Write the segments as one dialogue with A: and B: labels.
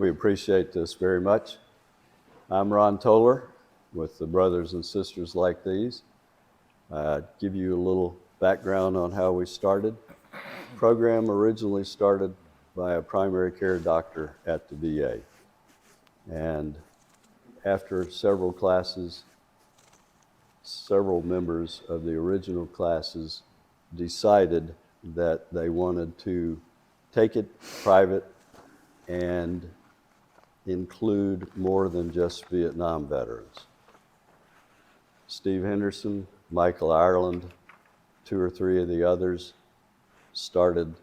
A: We appreciate this very much. I'm Ron Toller with the Brothers and Sisters Like These. Give you a little background on how we started. The program originally started by a primary care doctor at the VA. And after several classes, several members of the original classes decided that they wanted to take it private and include more than just Vietnam veterans. Steve Henderson, Michael Ireland, 2 or 3 of the others started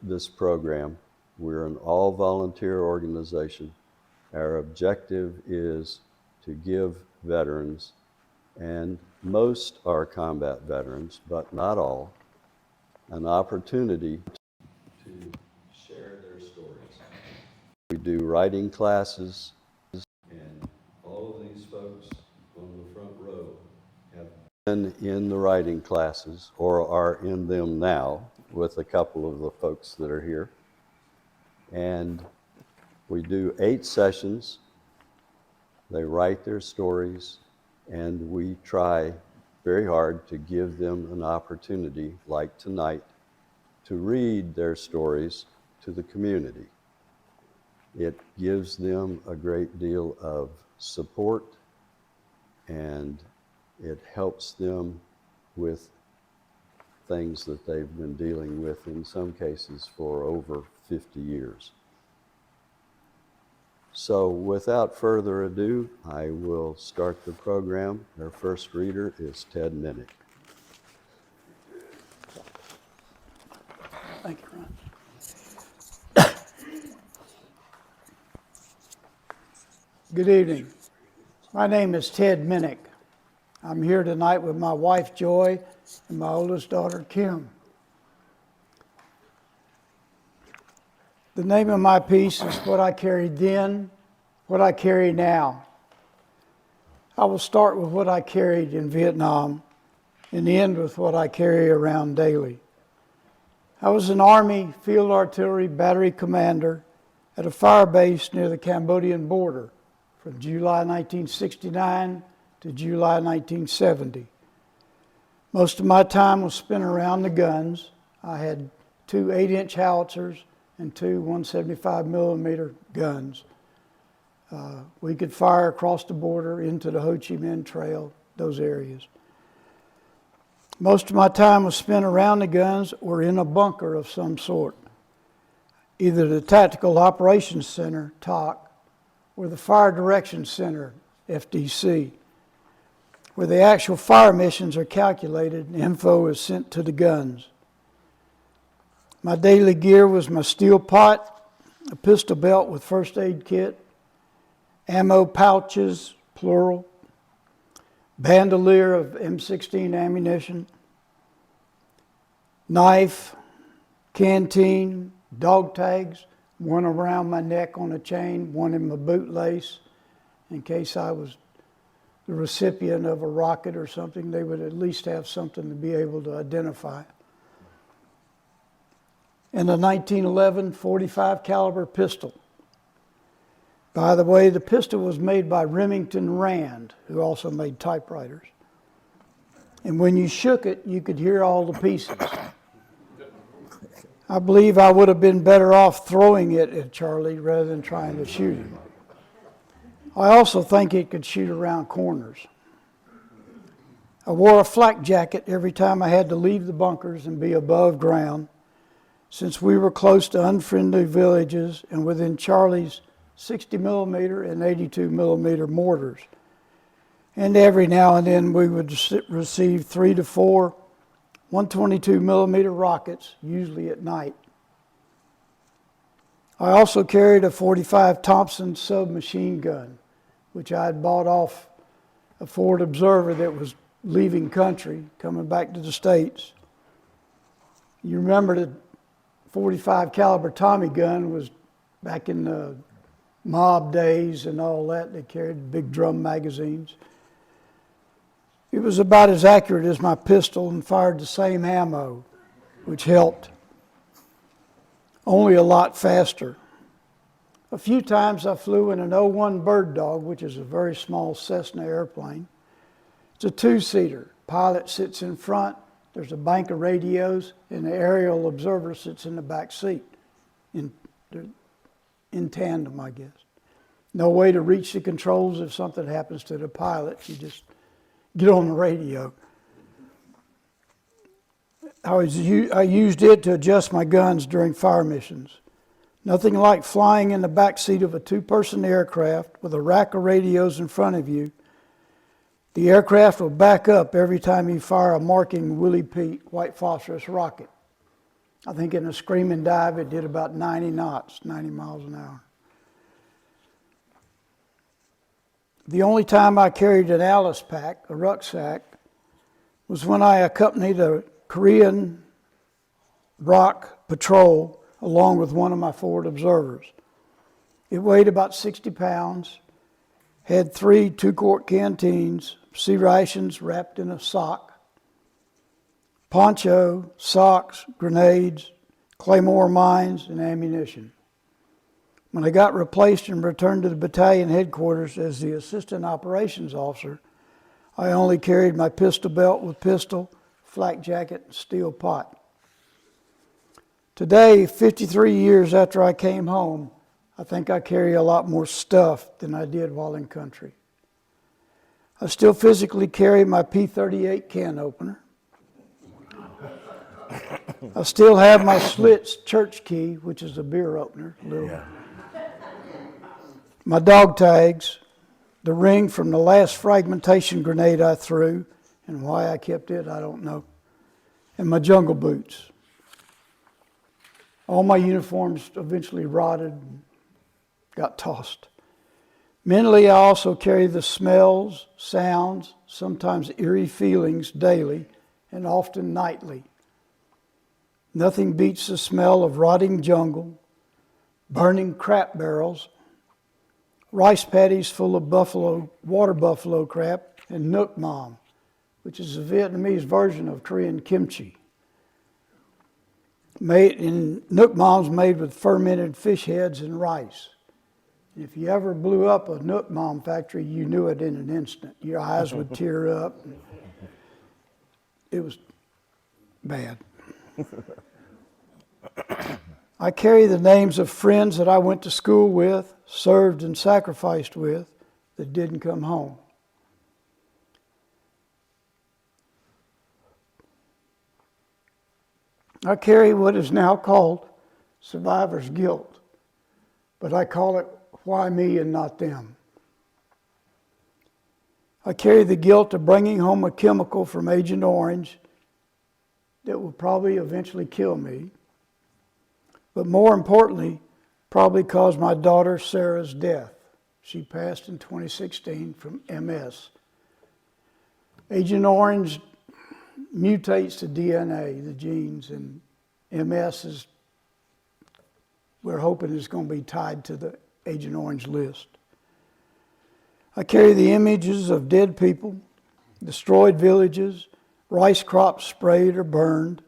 A: this program. We're an all-volunteer organization. Our objective is to give veterans, and most are combat veterans, but not all, an opportunity to share their stories. We do writing classes, and all of these folks on the front row have been in the writing classes or are in them now with a couple of the folks that are here. And we do 8 sessions. They write their stories, and we try very hard to give them an opportunity, like tonight, to read their stories to the community. It gives them a great deal of support, and it helps them with things that they've been dealing with, in some cases, for over 50 years. So without further ado, I will start the program. Our first reader is Ted Minnick.
B: Thank you, Ron. Good evening. My name is Ted Minnick. I'm here tonight with my wife, Joy, and my oldest daughter, Kim. The name of my piece is What I Carried Then, What I Carry Now. I will start with what I carried in Vietnam and end with what I carry around daily. I was an Army Field Artillery Battery Commander at a fire base near the Cambodian border from July 1969 to July 1970. Most of my time was spent around the guns. I had 2 8-inch howitzers and 2 175 millimeter guns. We could fire across the border into the Ho Chi Minh Trail, those areas. Most of my time was spent around the guns or in a bunker of some sort, either the Tactical Operations Center, TOC, or the Fire Direction Center, FDC, where the actual fire missions are calculated and info is sent to the guns. My daily gear was my steel pot, a pistol belt with first aid kit, ammo pouches, plural, bandolier of M16 ammunition, knife, canteen, dog tags, one around my neck on a chain, one in my bootlace, in case I was the recipient of a rocket or something. They would at least have something to be able to identify. And a 1911 .45 caliber pistol. By the way, the pistol was made by Remington Rand, who also made typewriters. And when you shook it, you could hear all the pieces. I believe I would have been better off throwing it at Charlie rather than trying to shoot him. I also think it could shoot around corners. I wore a flak jacket every time I had to leave the bunkers and be above ground, since we were close to unfriendly villages and within Charlie's 60 millimeter and 82 millimeter mortars. And every now and then we would receive 3 to 4 122 millimeter rockets, usually at night. I also carried a .45 Thompson submachine gun, which I had bought off a Ford Observer that was leaving country, coming back to the States. You remember the .45 caliber Tommy gun was back in the mob days and all that. They carried big drum magazines. It was about as accurate as my pistol and fired the same ammo, which helped. Only a lot faster. A few times I flew in an O-1 Bird Dog, which is a very small Cessna airplane. It's a two-seater. Pilot sits in front, there's a bank of radios, and the aerial observer sits in the back seat, in tandem, I guess. No way to reach the controls if something happens to the pilot. You just get on the radio. I used it to adjust my guns during fire missions. Nothing like flying in the back seat of a two-person aircraft with a rack of radios in front of you. The aircraft will back up every time you fire a marking Willie Pete white phosphorus rocket. I think in a screaming dive it did about 90 knots, 90 miles an hour. The only time I carried an Alice pack, a rucksack, was when I accompanied a Korean ROC patrol along with one of my forward observers. It weighed about 60 pounds, had 3 two-quart canteens, sea rations wrapped in a sock, poncho, socks, grenades, claymore mines, and ammunition. When I got replaced and returned to the battalion headquarters as the assistant operations officer, I only carried my pistol belt with pistol, flak jacket, and steel pot. Today, 53 years after I came home, I think I carry a lot more stuff than I did while in country. I still physically carry my P-38 can opener. I still have my Schlitz church key, which is a beer opener. My dog tags, the ring from the last fragmentation grenade I threw, and why I kept it, I don't know, and my jungle boots. All my uniforms eventually rotted and got tossed. Mentally, I also carry the smells, sounds, sometimes eerie feelings daily and often nightly. Nothing beats the smell of rotting jungle, burning crap barrels, rice paddies full of water buffalo crap, and Nook Mom, which is a Vietnamese version of Korean kimchi. Nook Mom's made with fermented fish heads and rice. If you ever blew up a Nook Mom factory, you knew it in an instant. Your eyes would tear up. It was bad. I carry the names of friends that I went to school with, served and sacrificed with, that didn't come home. I carry what is now called survivor's guilt, but I call it why me and not them. I carry the guilt of bringing home a chemical from Agent Orange that will probably eventually kill me, but more importantly, probably cause my daughter Sarah's death. She passed in 2016 from MS. Agent Orange mutates the DNA, the genes, and MS is, we're hoping, is going to be tied to the Agent Orange list. I carry the images of dead people, destroyed villages, rice crops sprayed or burned.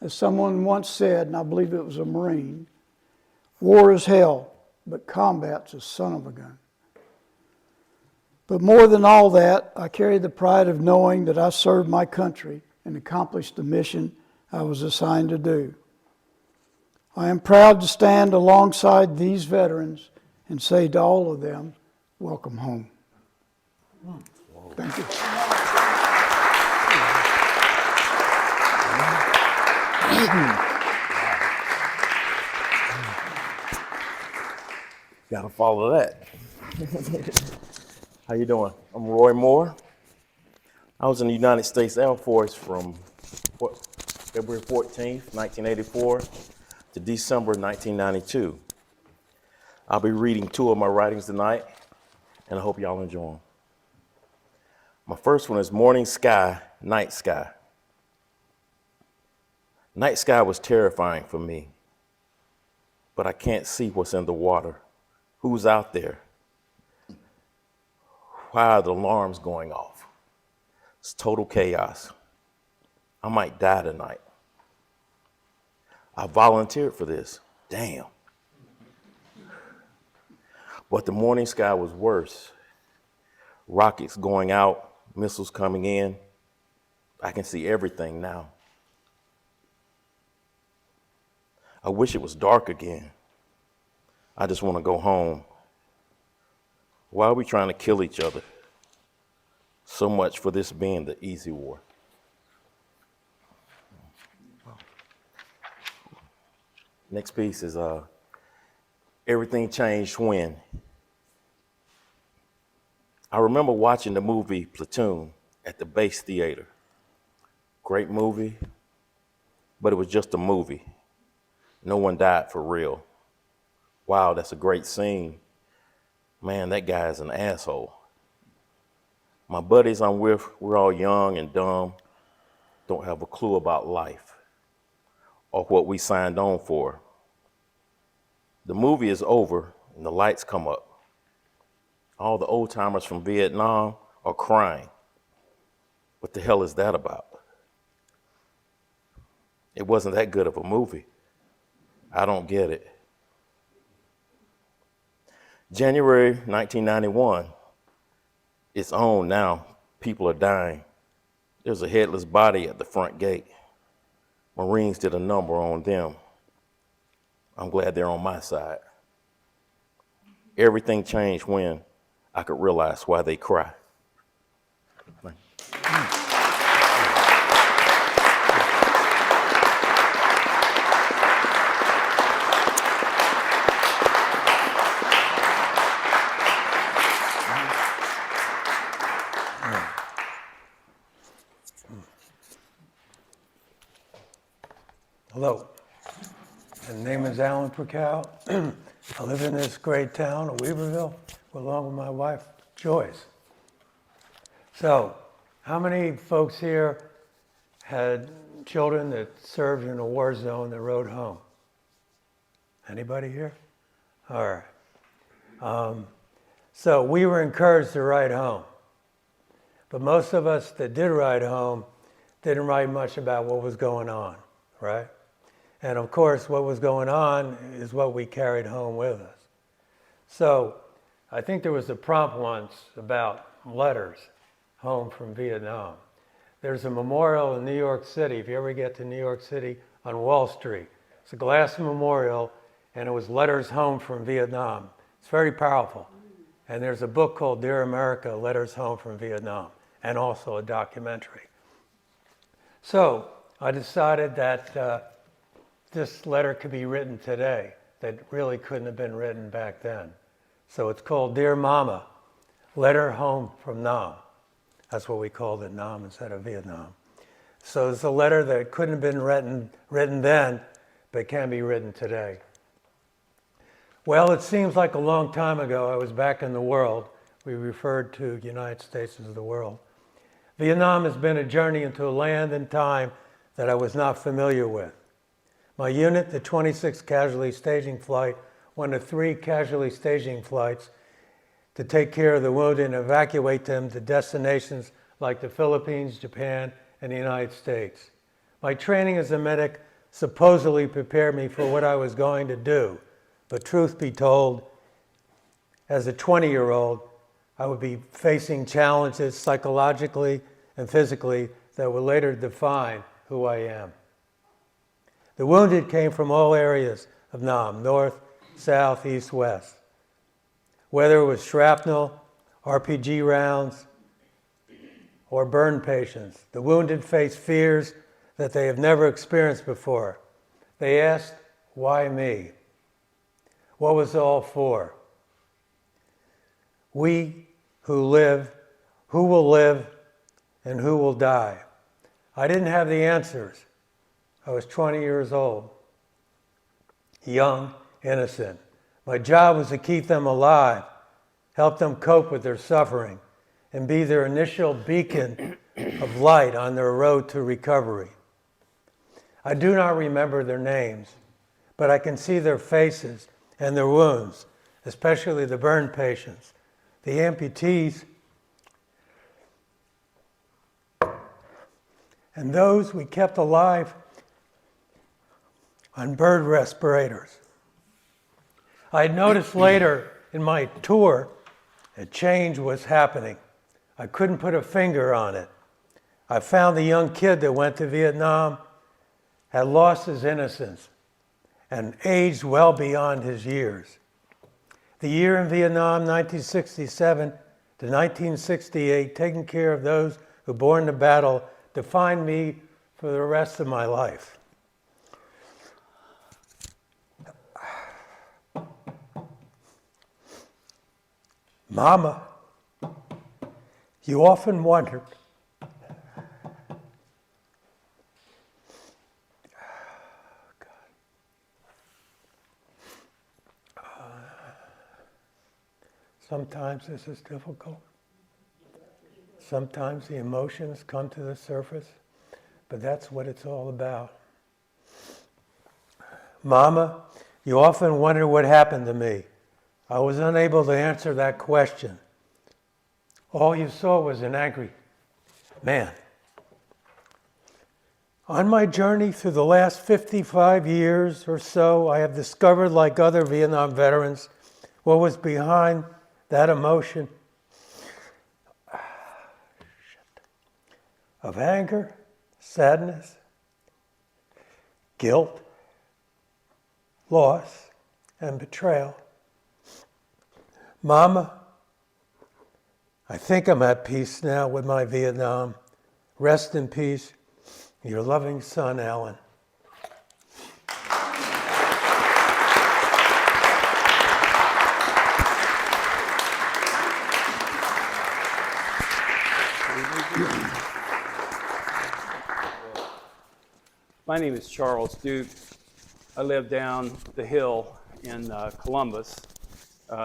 B: As someone once said, and I believe it was a Marine, war is hell, but combat's a son of a gun. But more than all that, I carry the pride of knowing that I served my country and accomplished the mission I was assigned to do. I am proud to stand alongside these veterans and say to all of them, welcome home. Thank you.
C: Gotta follow that. How you doing? I'm Roy Moore. I was in the United States Air Force from February 14th, 1984 to December 1992. I'll be reading 2 of my writings tonight, and I hope y'all enjoy them. My first one is Morning Sky, Night Sky. Night sky was terrifying for me, but I can't see what's in the water. Who's out there? Why are the alarms going off? It's total chaos. I might die tonight. I volunteered for this. Damn. But the morning sky was worse. Rockets going out, missiles coming in. I can see everything now. I wish it was dark again. I just want to go home. Why are we trying to kill each other? So much for this being the easy war. Next piece is Everything Changed When. I remember watching the movie Platoon at the Base Theater. Great movie, but it was just a movie. No one died for real. Wow, that's a great scene. Man, that guy is an asshole. My buddies I'm with, we're all young and dumb, don't have a clue about life or what we signed on for. The movie is over and the lights come up. All the old timers from Vietnam are crying. What the hell is that about? It wasn't that good of a movie. I don't get it. January 1991, it's on now. People are dying. There's a headless body at the front gate. Marines did a number on them. I'm glad they're on my side. Everything changed when I could realize why they cry.
D: Hello, my name is Alan Percal. I live in this great town of Weaverville along with my wife, Joyce. So, how many folks here had children that served in a war zone that rode home? Anybody here? All right. So we were encouraged to ride home. But most of us that did ride home didn't write much about what was going on, right? And of course, what was going on is what we carried home with us. So I think there was a prompt once about letters home from Vietnam. There's a memorial in New York City, if you ever get to New York City, on Wall Street. It's a glass memorial, and it was letters home from Vietnam. It's very powerful. And there's a book called Dear America, Letters Home from Vietnam, and also a documentary. So I decided that this letter could be written today that really couldn't have been written back then. So it's called Dear Mama, Letter Home from Nam. That's what we called it, Nam instead of Vietnam. So it's a letter that couldn't have been written then, but can be written today. Well, it seems like a long time ago I was back in the world. We referred to the United States as the world. Vietnam has been a journey into a land and time that I was not familiar with. My unit, the 26th Casualty Staging Flight, one of 3 casualty staging flights to take care of the wounded and evacuate them to destinations like the Philippines, Japan, and the United States. My training as a medic supposedly prepared me for what I was going to do, but truth be told, as a 20-year-old, I would be facing challenges psychologically and physically that would later define who I am. The wounded came from all areas of Nam, north, south, east, west. Whether it was shrapnel, RPG rounds, or burn patients, the wounded faced fears that they have never experienced before. They asked, why me? What was it all for? We who live, who will live, and who will die? I didn't have the answers. I was 20 years old, young, innocent. My job was to keep them alive, help them cope with their suffering, and be their initial beacon of light on their road to recovery. I do not remember their names, but I can see their faces and their wounds, especially the burn patients, the amputees, and those we kept alive on bird respirators. I noticed later in my tour, a change was happening. I couldn't put a finger on it. I found the young kid that went to Vietnam had lost his innocence and aged well beyond his years. The year in Vietnam, 1967 to 1968, taking care of those who bore in the battle, defined me for the rest of my life. Mama, you often wondered, sometimes this is difficult. Sometimes the emotions come to the surface, but that's what it's all about. Mama, you often wonder what happened to me. I was unable to answer that question. All you saw was an angry man. On my journey through the last 55 years or so, I have discovered, like other Vietnam veterans, what was behind that emotion of anger, sadness, guilt, loss, and betrayal. Mama, I think I'm at peace now with my Vietnam. Rest in peace, your loving son, Alan.
E: My name is Charles Duke. I live down the hill in Columbus,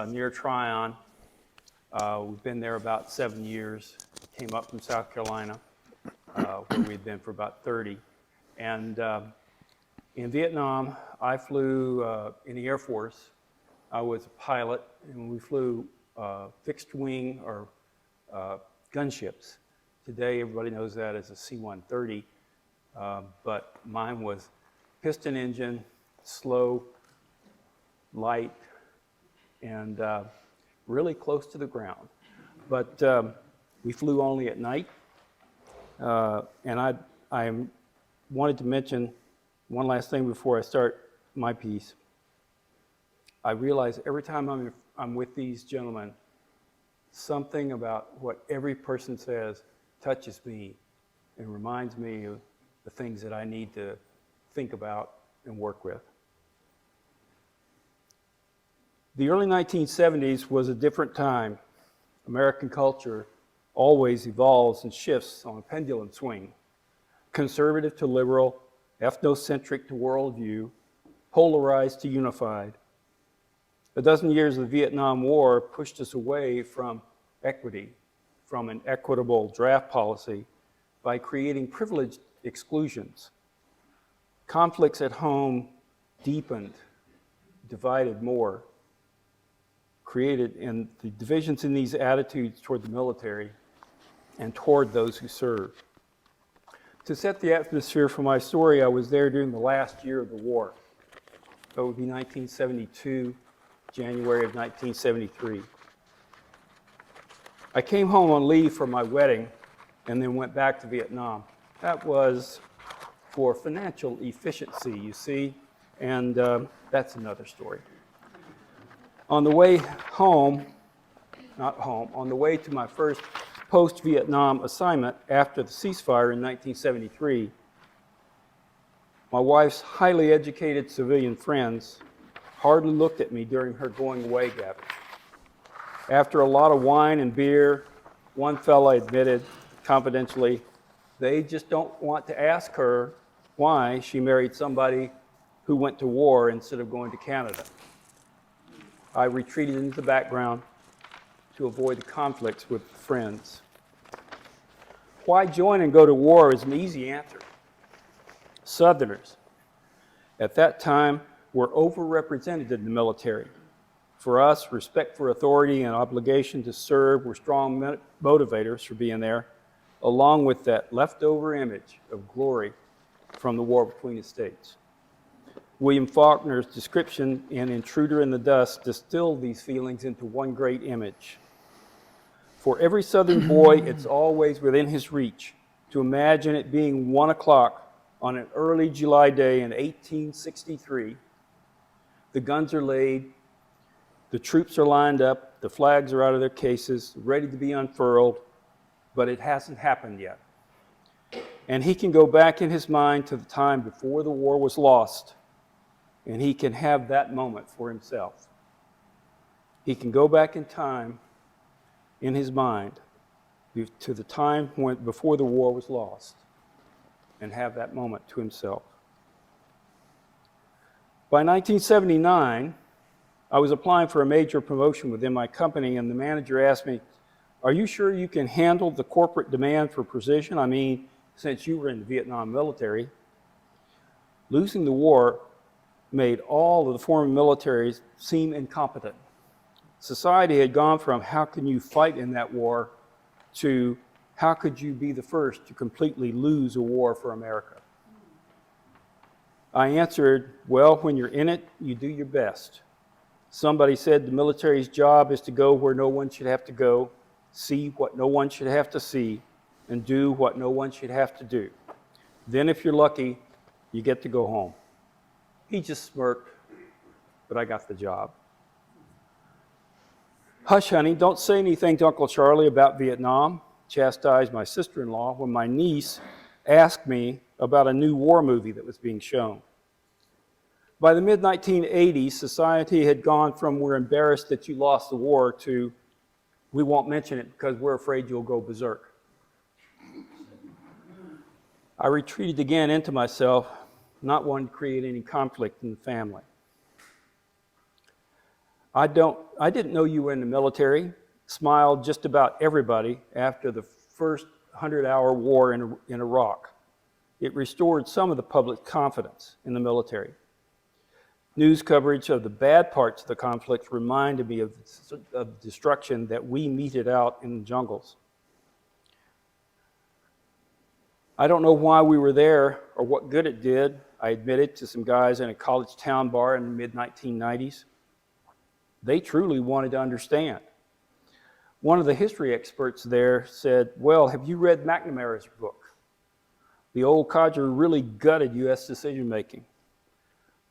E: near Tryon. We've been there about 7 years. Came up from South Carolina, where we'd been for about 30. And in Vietnam, I flew in the Air Force. I was a pilot, and we flew fixed wing or gunships. Today, everybody knows that as a C-130. But mine was piston engine, slow, light, and really close to the ground. But we flew only at night. And I wanted to mention one last thing before I start my piece. I realize every time I'm with these gentlemen, something about what every person says touches me and reminds me of the things that I need to think about and work with. The early 1970s was a different time. American culture always evolves and shifts on a pendulum swing. Conservative to liberal, ethnocentric to worldview, polarized to unified. A dozen years of the Vietnam War pushed us away from equity, from an equitable draft policy, by creating privileged exclusions. Conflicts at home deepened, divided more, created, and the divisions in these attitudes toward the military and toward those who serve. To set the atmosphere for my story, I was there during the last year of the war. That would be 1972, January of 1973. I came home on leave for my wedding and then went back to Vietnam. That was for financial efficiency, you see, and that's another story. On the way home, on the way to my first post-Vietnam assignment after the ceasefire in 1973, my wife's highly educated civilian friends hardly looked at me during her going away gathering. After a lot of wine and beer, one fella admitted confidentially, they just don't want to ask her why she married somebody who went to war instead of going to Canada. I retreated into the background to avoid the conflicts with friends. Why join and go to war is an easy answer. Southerners at that time were overrepresented in the military. For us, respect for authority and obligation to serve were strong motivators for being there, along with that leftover image of glory from the war between the states. William Faulkner's description in Intruder in the Dust distilled these feelings into one great image. For every Southern boy, it's always within his reach to imagine it being 1 o'clock on an early July day in 1863. The guns are laid, the troops are lined up, the flags are out of their cases, ready to be unfurled, but it hasn't happened yet. And he can go back in his mind to the time before the war was lost, and he can have that moment for himself. He can go back in time in his mind to the time before the war was lost and have that moment to himself. By 1979, I was applying for a major promotion within my company, and the manager asked me, "Are you sure you can handle the corporate demand for precision? I mean, since you were in the Vietnam military." Losing the war made all of the former militaries seem incompetent. Society had gone from how can you fight in that war to how could you be the first to completely lose a war for America? I answered, well, when you're in it, you do your best. Somebody said the military's job is to go where no one should have to go, see what no one should have to see, and do what no one should have to do. Then if you're lucky, you get to go home. He just smirked, but I got the job. Hush, honey, don't say anything to Uncle Charlie about Vietnam, chastised my sister-in-law when my niece asked me about a new war movie that was being shown. By the mid-1980s, society had gone from we're embarrassed that you lost the war to we won't mention it because we're afraid you'll go berserk. I retreated again into myself, not wanting to create any conflict in the family. I didn't know you were in the military, smiled just about everybody after the first 100-hour war in Iraq. It restored some of the public's confidence in the military. News coverage of the bad parts of the conflict reminded me of the destruction that we meted out in the jungles. I don't know why we were there or what good it did, I admitted to some guys in a college town bar in the mid-1990s. They truly wanted to understand. One of the history experts there said, well, have you read McNamara's book? The old codger really gutted U.S. decision-making.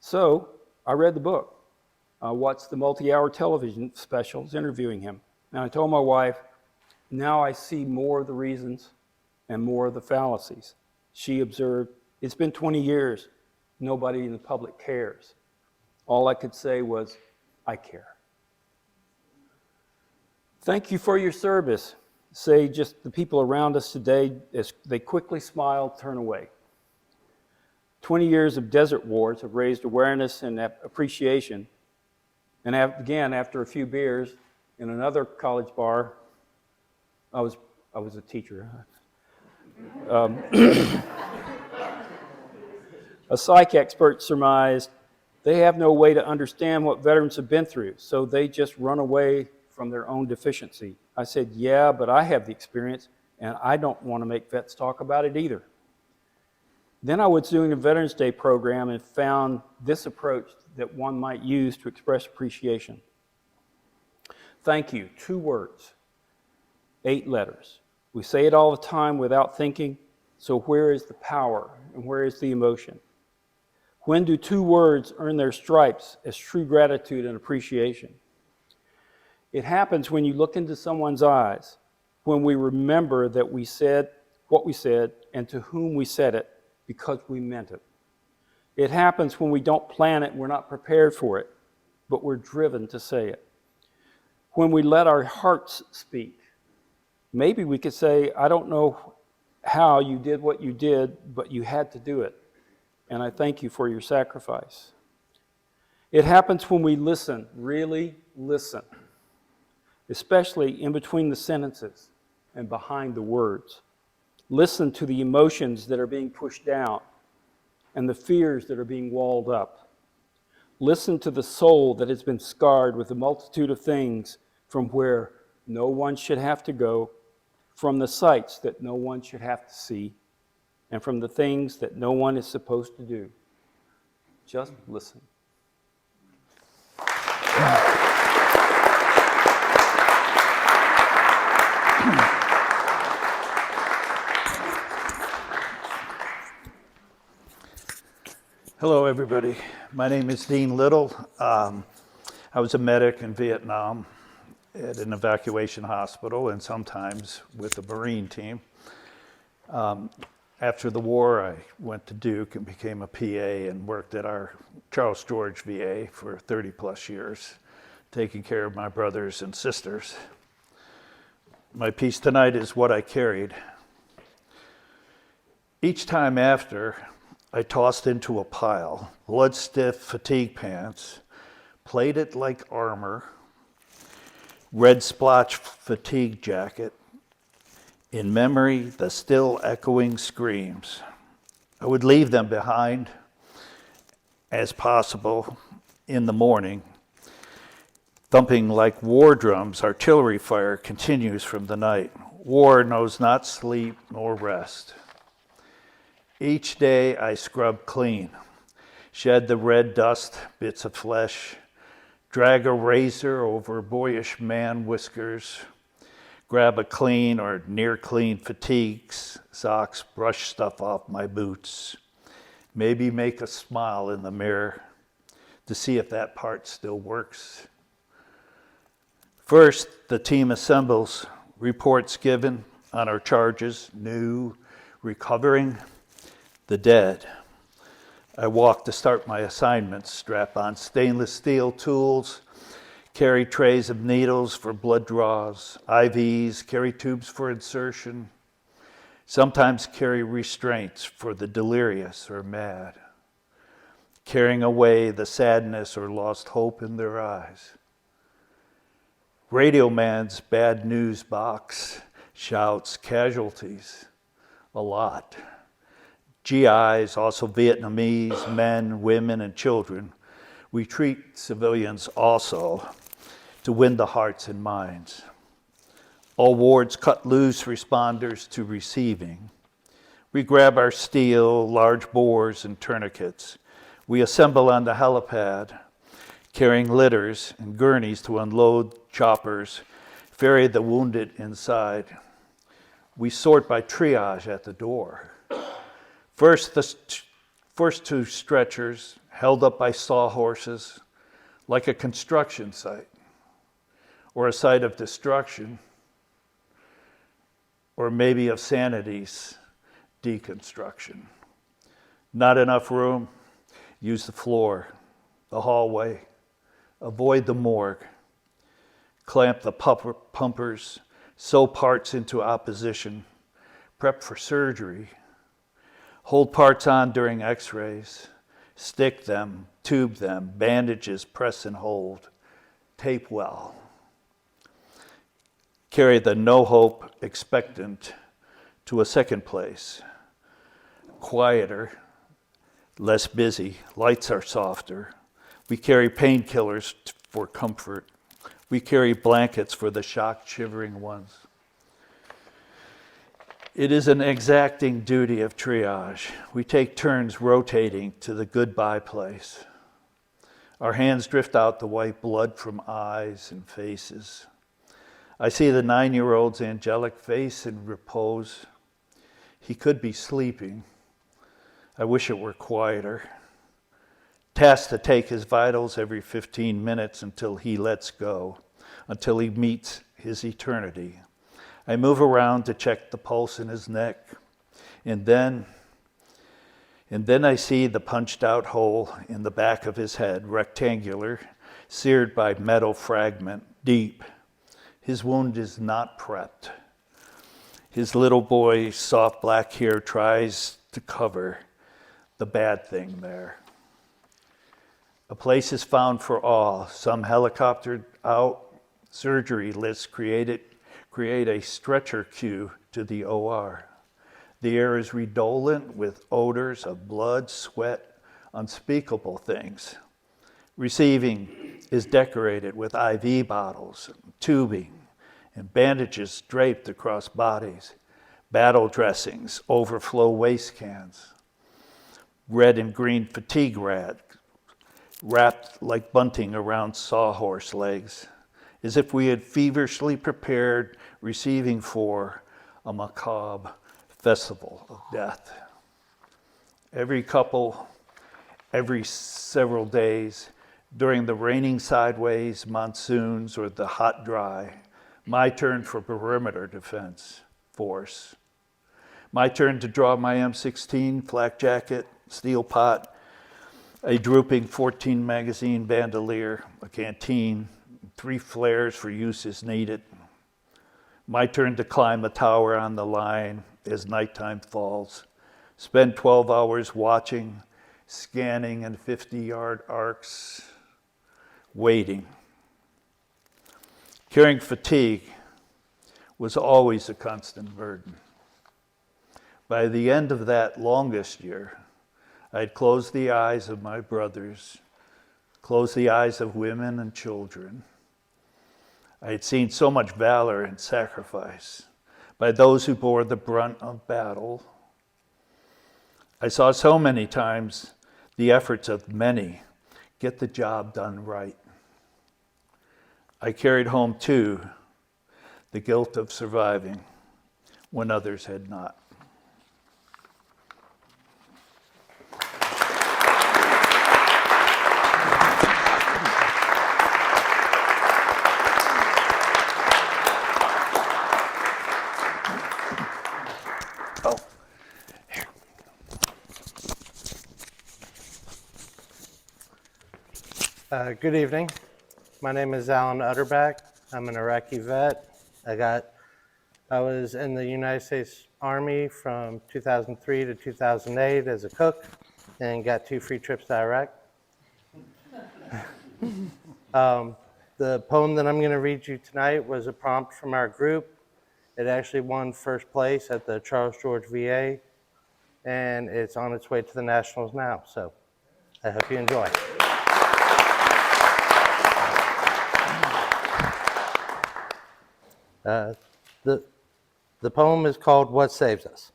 E: So I read the book. I watched the multi-hour television specials interviewing him. And I told my wife, now I see more of the reasons and more of the fallacies. She observed, it's been 20 years. Nobody in the public cares. All I could say was, I care. Thank you for your service, say just the people around us today as they quickly smile, turn away. 20 years of desert wars have raised awareness and appreciation. And again, after a few beers in another college bar, I was a teacher. A psych expert surmised they have no way to understand what veterans have been through, so they just run away from their own deficiency. I said, yeah, but I have the experience, and I don't want to make vets talk about it either. Then I was doing a Veterans Day program and found this approach that one might use to express appreciation. Thank you, 2 words, 8 letters. We say it all the time without thinking, so where is the power and where is the emotion? When do 2 words earn their stripes as true gratitude and appreciation? It happens when you look into someone's eyes, when we remember that we said what we said and to whom we said it because we meant it. It happens when we don't plan it, we're not prepared for it, but we're driven to say it. When we let our hearts speak. Maybe we could say, I don't know how you did what you did, but you had to do it. And I thank you for your sacrifice. It happens when we listen, really listen, especially in between the sentences and behind the words. Listen to the emotions that are being pushed down and the fears that are being walled up. Listen to the soul that has been scarred with a multitude of things from where no one should have to go, from the sights that no one should have to see, and from the things that no one is supposed to do. Just listen.
F: Hello, everybody. My name is Dean Little. I was a medic in Vietnam at an evacuation hospital and sometimes with the Marine team. After the war, I went to Duke and became a PA and worked at our Charles George VA for 30 plus years, taking care of my brothers and sisters. My piece tonight is What I Carried. Each time after, I tossed into a pile, blood-stiff fatigue pants, plated like armor, red splotch fatigue jacket, in memory, the still echoing screams. I would leave them behind as possible in the morning. Thumping like war drums, artillery fire continues from the night. War knows not sleep nor rest. Each day I scrub clean, shed the red dust, bits of flesh, drag a razor over boyish man whiskers, grab a clean or near clean fatigues, socks, brush stuff off my boots, maybe make a smile in the mirror to see if that part still works. First, the team assembles, reports given on our charges, new, recovering, the dead. I walk to start my assignments, strap on stainless steel tools, carry trays of needles for blood draws, IVs, carry tubes for insertion, sometimes carry restraints for the delirious or mad, carrying away the sadness or lost hope in their eyes. Radio man's bad news box shouts casualties, a lot. GIs, also Vietnamese, men, women, and children. We treat civilians also to win the hearts and minds. All wards cut loose responders to receiving. We grab our steel, large bores, and tourniquets. We assemble on the helipad, carrying litters and gurneys to unload choppers, ferry the wounded inside. We sort by triage at the door. First two stretchers held up by sawhorses like a construction site or a site of destruction or maybe of sanity's deconstruction. Not enough room, use the floor, the hallway, avoid the morgue, clamp the pumpers, sew parts into opposition, prep for surgery, hold parts on during x-rays, stick them, tube them, bandages, press and hold, tape well. Carry the no hope expectant to a second place. Quieter, less busy, lights are softer. We carry painkillers for comfort. We carry blankets for the shocked, shivering ones. It is an exacting duty of triage. We take turns rotating to the goodbye place. Our hands drift out to wipe blood from eyes and faces. I see the 9-year-old's angelic face in repose. He could be sleeping. I wish it were quieter. Tasked to take his vitals every 15 minutes until he lets go, until he meets his eternity. I move around to check the pulse in his neck, and then I see the punched out hole in the back of his head, rectangular, seared by metal fragment, deep. His wound is not prepped. His little boy's soft black hair tries to cover the bad thing there. A place is found for all, some helicoptered out, surgery lists create a stretcher queue to the OR. The air is redolent with odors of blood, sweat, unspeakable things. Receiving is decorated with IV bottles, tubing, and bandages draped across bodies, battle dressings, overflow waste cans, red and green fatigue wrapped like bunting around sawhorse legs, as if we had feverishly prepared receiving for a macabre festival of death. Every couple, every several days, during the raining sideways monsoons or the hot dry, my turn for perimeter defense force. My turn to draw my M16, flak jacket, steel pot, a drooping 14 magazine bandolier, a canteen, 3 flares for use as needed. My turn to climb a tower on the line as nighttime falls. Spend 12 hours watching, scanning in 50-yard arcs, waiting. Carrying fatigue was always a constant burden. By the end of that longest year, I had closed the eyes of my brothers, closed the eyes of women and children. I had seen so much valor and sacrifice by those who bore the brunt of battle. I saw so many times the efforts of many get the job done right. I carried home, too, the guilt of surviving when others had not.
G: Good evening. My name is Alan Utterback. I'm an Iraqi vet. I was in the United States Army from 2003 to 2008 as a cook and got 2 free trips to Iraq. The poem that I'm going to read you tonight was a prompt from our group. It actually won first place at the Charles George VA, and it's on its way to the Nationals now. So I hope you enjoy. The poem is called What Saves Us?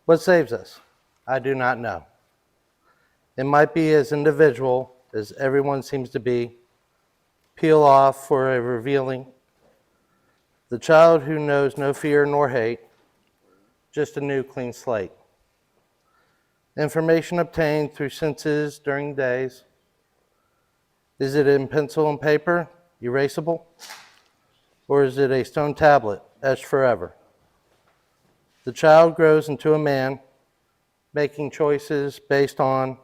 G: What saves us? I do not know. It might be as individual as everyone seems to be. Peel off for a revealing. The child who knows no fear nor hate, just a new clean slate. Information obtained through senses during days. Is it in pencil and paper, erasable? Or is it a stone tablet, etched forever? The child grows into a man, making choices based on,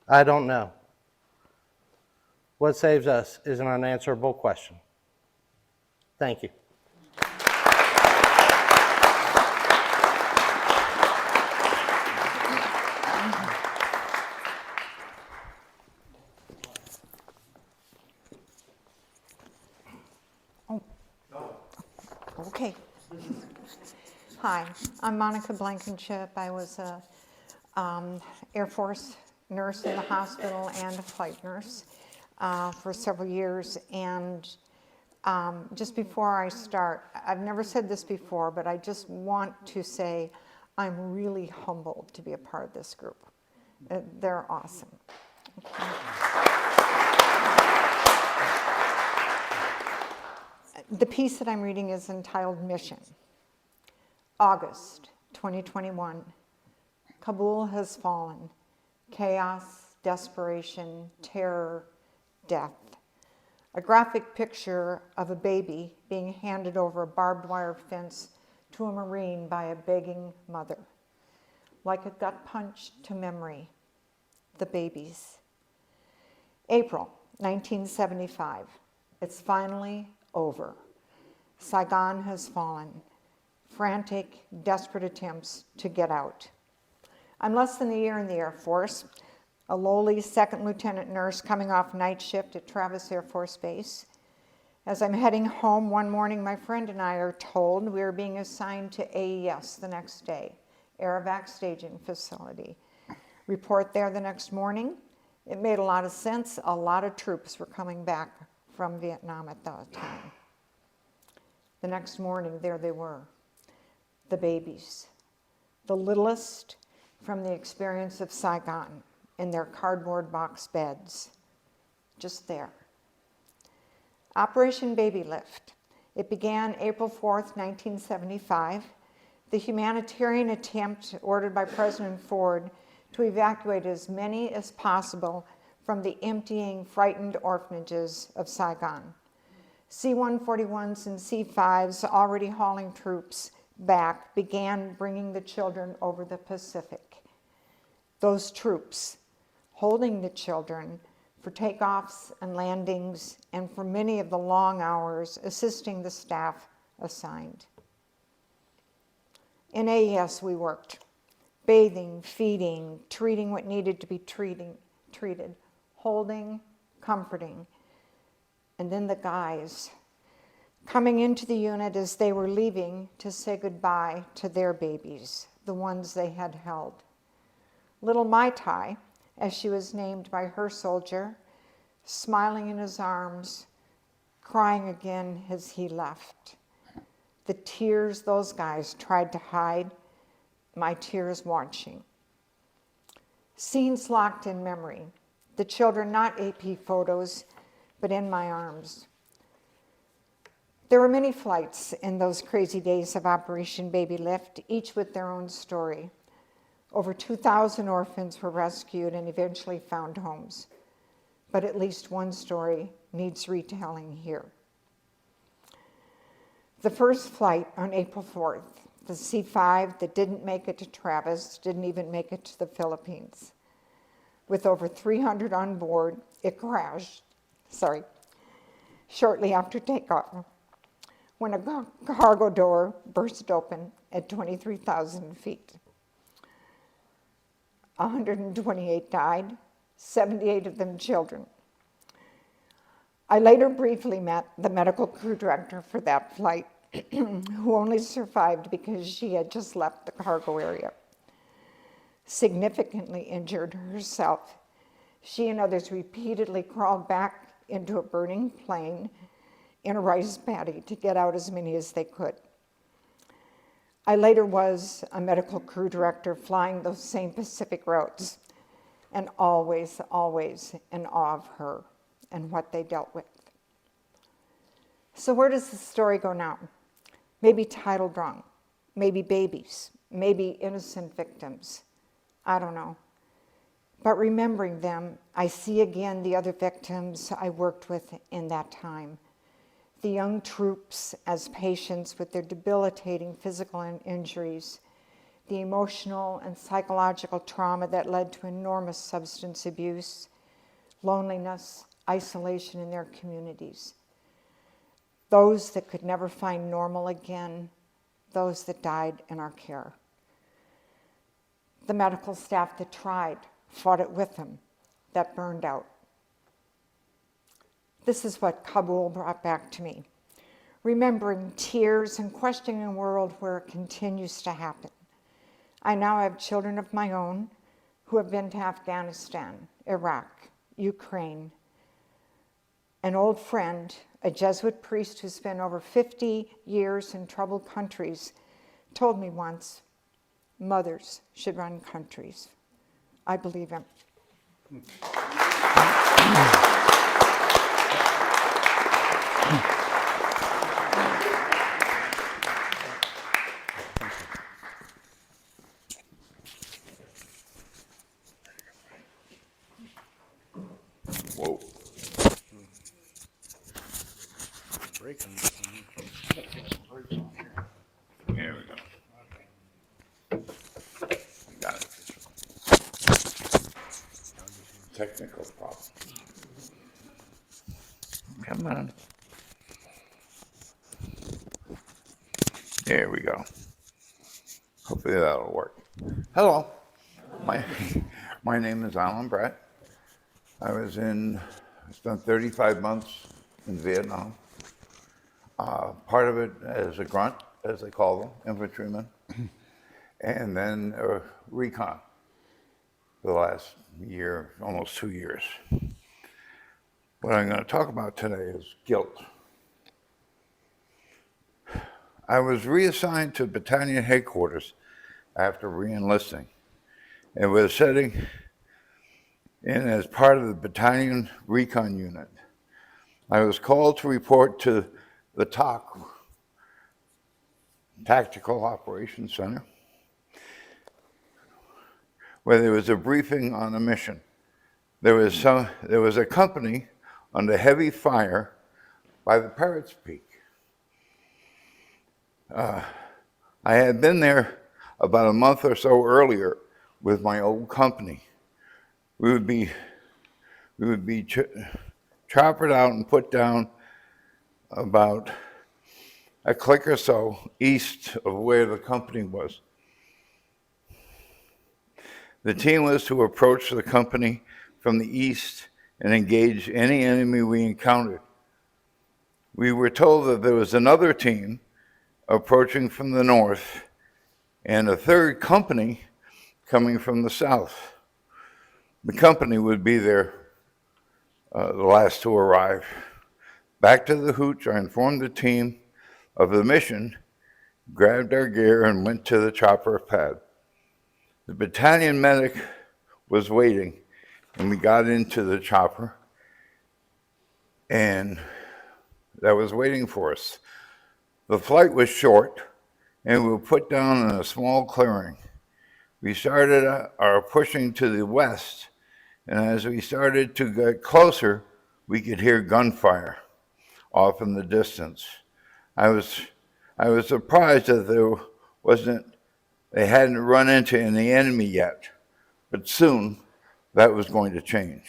G: I don't know. What saves us is an unanswerable question. Thank you.
H: Okay. Hi, I'm Monica Blankenship. I was a Air Force nurse in the hospital and a flight nurse for several years. And just before I start, I've never said this before, but I just want to say I'm really humbled to be a part of this group. They're awesome. Okay. The piece that I'm reading is entitled Mission. August 2021. Kabul has fallen. Chaos, desperation, terror, death. A graphic picture of a baby being handed over a barbed wire fence to a Marine by a begging mother. Like a gut punch to memory. The babies. April 1975. It's finally over. Saigon has fallen. Frantic, desperate attempts to get out. I'm less than a year in the Air Force, a lowly second lieutenant nurse coming off night shift at Travis Air Force Base. As I'm heading home one morning, my friend and I are told we are being assigned to AES the next day, Air-Evac Staging Facility. Report there the next morning. It made a lot of sense. A lot of troops were coming back from Vietnam at that time. The next morning, there they were, the babies, the littlest from the experience of Saigon, in their cardboard box beds, just there. Operation Baby Lift. It began April 4th, 1975, the humanitarian attempt ordered by President Ford to evacuate as many as possible from the emptying, frightened orphanages of Saigon. C-141s and C-5s already hauling troops back began bringing the children over the Pacific. Those troops holding the children for takeoffs and landings, and for many of the long hours assisting the staff assigned. In AES we worked, bathing, feeding, treating what needed to be treated, holding, comforting, and then the guys coming into the unit as they were leaving to say goodbye to their babies, the ones they had held. Little Mai Tai, as she was named by her soldier, smiling in his arms, crying again as he left. The tears those guys tried to hide, my tears watching. Scenes locked in memory, the children not AP photos, but in my arms. There were many flights in those crazy days of Operation Baby Lift, each with their own story. Over 2,000 orphans were rescued and eventually found homes. But at least one story needs retelling here. The first flight on April 4th, the C-5 that didn't make it to Travis, didn't even make it to the Philippines. With over 300 on board, it crashed, shortly after takeoff, when a cargo door burst open at 23,000 feet. 128 died, 78 of them children. I later briefly met the medical crew director for that flight, who only survived because she had just left the cargo area. Significantly injured herself, she and others repeatedly crawled back into a burning plane in a rice paddy to get out as many as they could. I later was a medical crew director flying those same Pacific routes, and always, always in awe of her and what they dealt with. So where does the story go now? Maybe titled wrong, maybe babies, maybe innocent victims. I don't know. But remembering them, I see again the other victims I worked with in that time. The young troops as patients with their debilitating physical injuries, the emotional and psychological trauma that led to enormous substance abuse, loneliness, isolation in their communities. Those that could never find normal again, those that died in our care. The medical staff that tried, fought it with them, that burned out. This is what Kabul brought back to me. Remembering tears and questioning a world where it continues to happen. I now have children of my own who have been to Afghanistan, Iraq, Ukraine. An old friend, a Jesuit priest who spent over 50 years in troubled countries, told me once, mothers should run countries. I believe him.
I: Whoa. There we go. Got it. Technical problem. Come on. There we go. Hopefully that'll work. Hello. My name is Alan Brett. I spent 35 months in Vietnam. Part of it as a grunt, as they call them, infantryman, and then recon for the last year, almost 2 years. What I'm going to talk about today is guilt. I was reassigned to battalion headquarters after re-enlisting. It was a setting and as part of the battalion recon unit. I was called to report to the TOC, Tactical Operations Center, where there was a briefing on a mission. There was a company under heavy fire by the Parrots Peak. I had been there about a month or so earlier with my old company. We would be choppered out and put down about a click or so east of where the company was. The team was to approach the company from the east and engage any enemy we encountered. We were told that there was another team approaching from the north and a third company coming from the south. The company would be there the last to arrive. Back to the hooch, I informed the team of the mission, grabbed our gear, and went to the chopper pad. The battalion medic was waiting, and we got into the chopper, and that was waiting for us. The flight was short, and we were put down in a small clearing. We started our pushing to the west, and as we started to get closer, we could hear gunfire off in the distance. I was surprised that they hadn't run into any enemy yet, but soon that was going to change.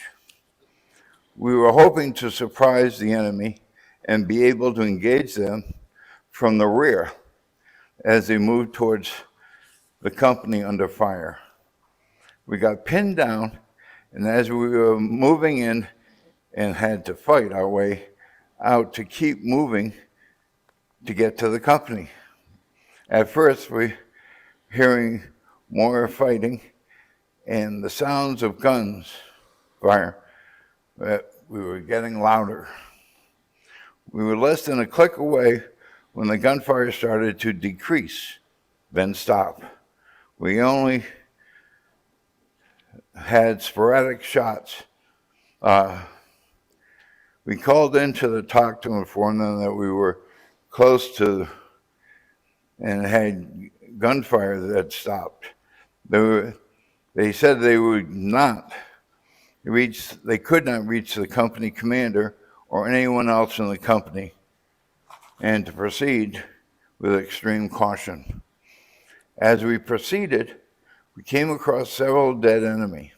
I: We were hoping to surprise the enemy and be able to engage them from the rear as they moved towards the company under fire. We got pinned down, and as we were moving in and had to fight our way out to keep moving to get to the company. At first, we hearing more fighting and the sounds of guns fire. We were getting louder. We were less than a click away when the gunfire started to decrease, then stop. We only had sporadic shots. We called into the TOC to inform them that we were close to and had gunfire that stopped. They said they would not they could not reach the company commander or anyone else in the company, and to proceed with extreme caution. As we proceeded, we came across several dead enemy.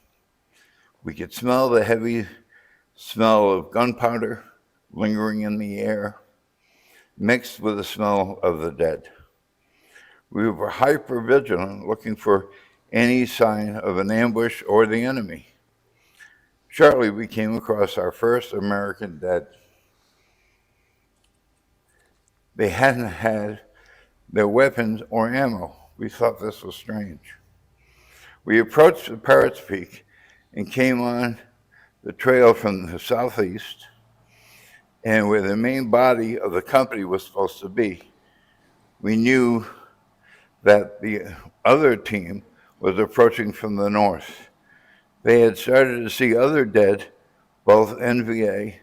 I: We could smell the heavy smell of gunpowder lingering in the air, mixed with the smell of the dead. We were hyper-vigilant, looking for any sign of an ambush or the enemy. Shortly, we came across our first American dead. They hadn't had their weapons or ammo. We thought this was strange. We approached the Parrots Peak and came on the trail from the southeast and where the main body of the company was supposed to be. We knew that the other team was approaching from the north. They had started to see other dead, both NVA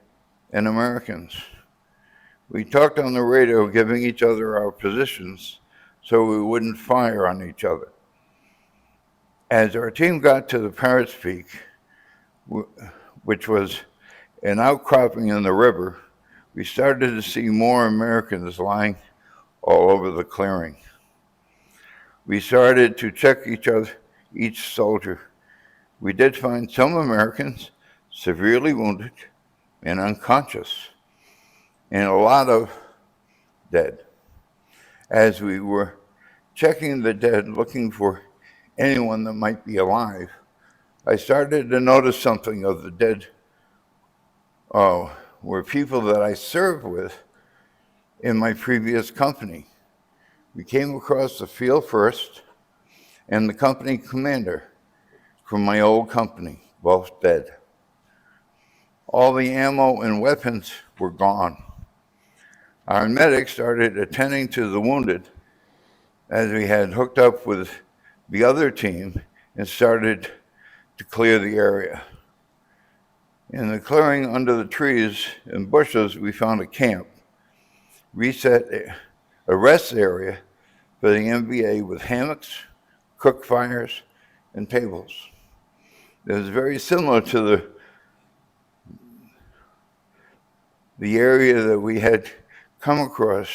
I: and Americans. We talked on the radio, giving each other our positions so we wouldn't fire on each other. As our team got to the Parrots Peak, which was an outcropping in the river, we started to see more Americans lying all over the clearing. We started to check each soldier. We did find some Americans severely wounded and unconscious, and a lot of dead. As we were checking the dead, looking for anyone that might be alive, I started to notice something of the dead were people that I served with in my previous company. We came across the field first and the company commander from my old company, both dead. All the ammo and weapons were gone. Our medics started attending to the wounded as we had hooked up with the other team and started to clear the area. In the clearing under the trees and bushes, we found a camp, a rest area for the MVA with hammocks, cook fires, and tables. It was very similar to the area that we had come across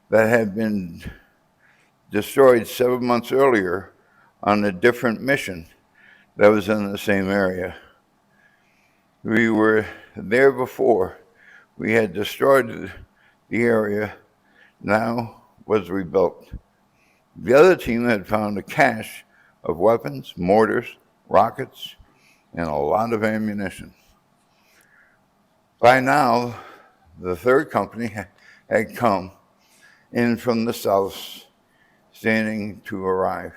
I: that had been destroyed 7 months earlier on a different mission that was in the same area. We were there before. We had destroyed the area, now was rebuilt. The other team had found a cache of weapons, mortars, rockets, and a lot of ammunition. By now, the third company had come in from the south, standing to arrive.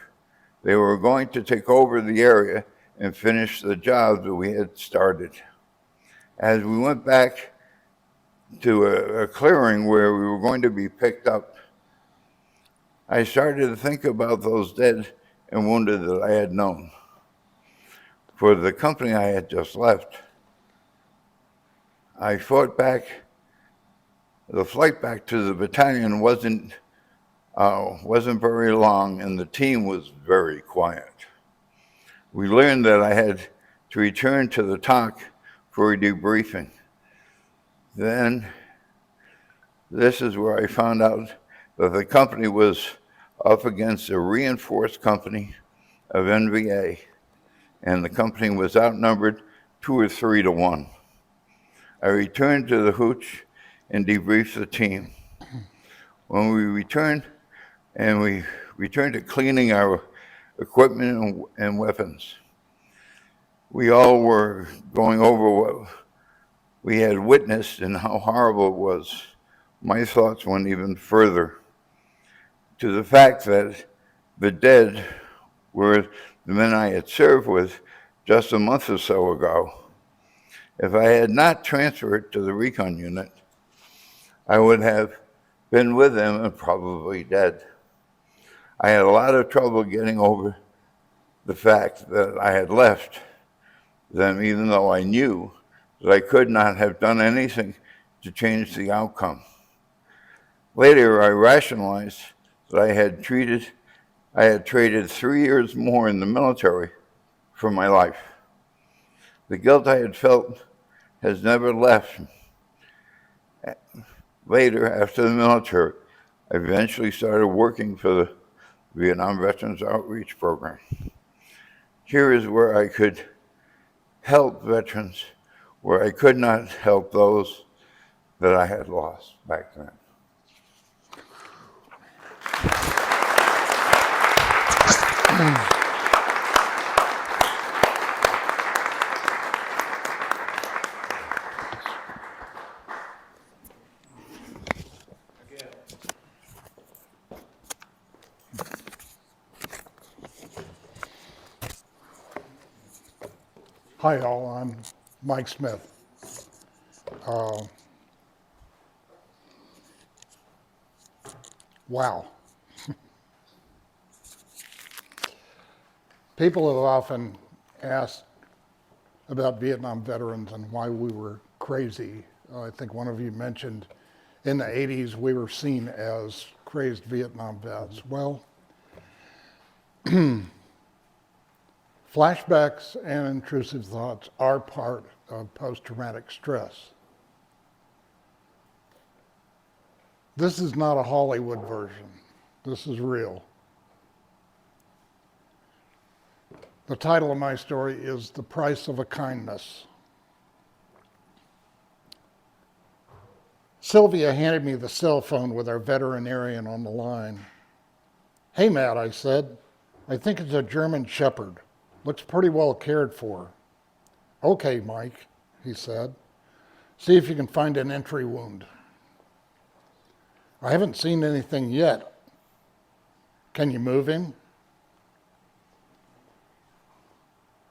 I: They were going to take over the area and finish the job that we had started. As we went back to a clearing where we were going to be picked up, I started to think about those dead and wounded that I had known. For the company I had just left, I fought back. The flight back to the battalion wasn't very long, and the team was very quiet. We learned that I had to return to the TOC for a debriefing. Then, this is where I found out that the company was up against a reinforced company of NVA, and the company was outnumbered 2 or 3 to 1. I returned to the hooch and debriefed the team. When we returned to cleaning our equipment and weapons, we all were going over what we had witnessed and how horrible it was. My thoughts went even further to the fact that the dead were the men I had served with just a month or so ago. If I had not transferred to the recon unit, I would have been with them and probably dead. I had a lot of trouble getting over the fact that I had left them, even though I knew that I could not have done anything to change the outcome. Later, I rationalized that I had traded 3 years more in the military for my life. The guilt I had felt has never left. Later, after the military, I eventually started working for the Vietnam Veterans Outreach Program. Here is where I could help veterans, where I could not help those that I had lost back then.
J: Hi, all. I'm Mike Smith. Wow. People have often asked about Vietnam veterans and why we were crazy. I think one of you mentioned in the 80s we were seen as crazed Vietnam vets. Well, flashbacks and intrusive thoughts are part of post-traumatic stress. This is not a Hollywood version. This is real. The title of my story is The Price of a Kindness. Sylvia handed me the cell phone with our veterinarian on the line. Hey, Matt, I said. I think it's a German Shepherd. Looks pretty well cared for. Okay, Mike, he said. See if you can find an entry wound. I haven't seen anything yet. Can you move him?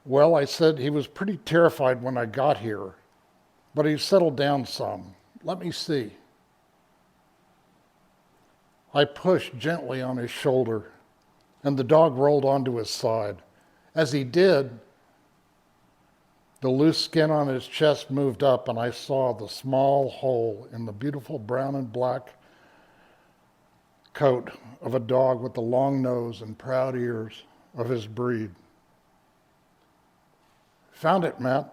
J: Well, I said, he was pretty terrified when I got here, but he's settled down some. Let me see. I pushed gently on his shoulder, and the dog rolled onto his side. As he did, The loose skin on his chest moved up, and I saw the small hole in the beautiful brown and black coat of a dog with the long nose and proud ears of his breed. Found it, Matt.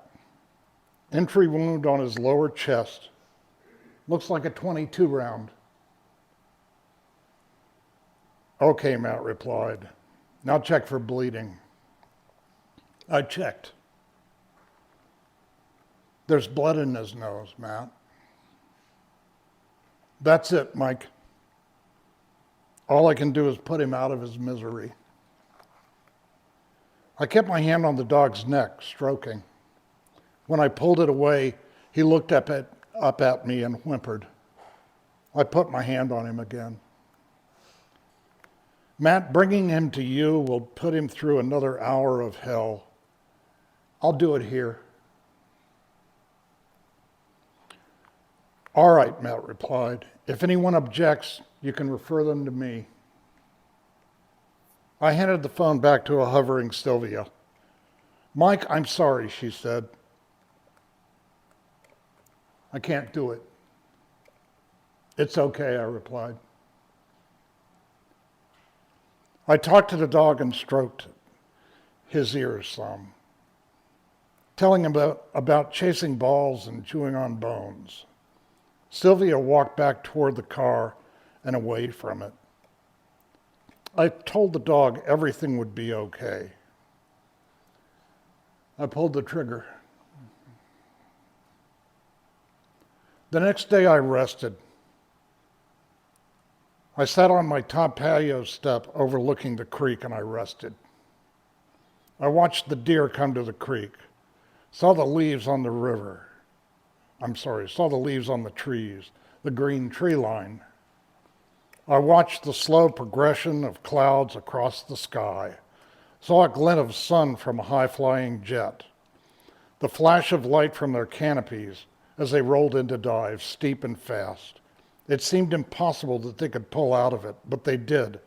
J: Entry wound on his lower chest. Looks like a .22 round. Okay, Matt replied. Now check for bleeding. I checked. There's blood in his nose, Matt. That's it, Mike. All I can do is put him out of his misery. I kept my hand on the dog's neck, stroking. When I pulled it away, he looked up at me and whimpered. I put my hand on him again. Matt, bringing him to you will put him through another hour of hell. I'll do it here. All right, Matt replied. If anyone objects, you can refer them to me. I handed the phone back to a hovering Sylvia. Mike, I'm sorry, she said. I can't do it. It's okay, I replied. I talked to the dog and stroked his ears some, telling him about chasing balls and chewing on bones. Sylvia walked back toward the car and away from it. I told the dog everything would be okay. I pulled the trigger. The next day I rested. I sat on my top patio step overlooking the creek and I rested. I watched the deer come to the creek, saw the leaves on the river. Saw the leaves on the trees, the green tree line. I watched the slow progression of clouds across the sky, saw a glint of sun from a high-flying jet, the flash of light from their canopies as they rolled into dives, steep and fast. It seemed impossible that they could pull out of it, but they did,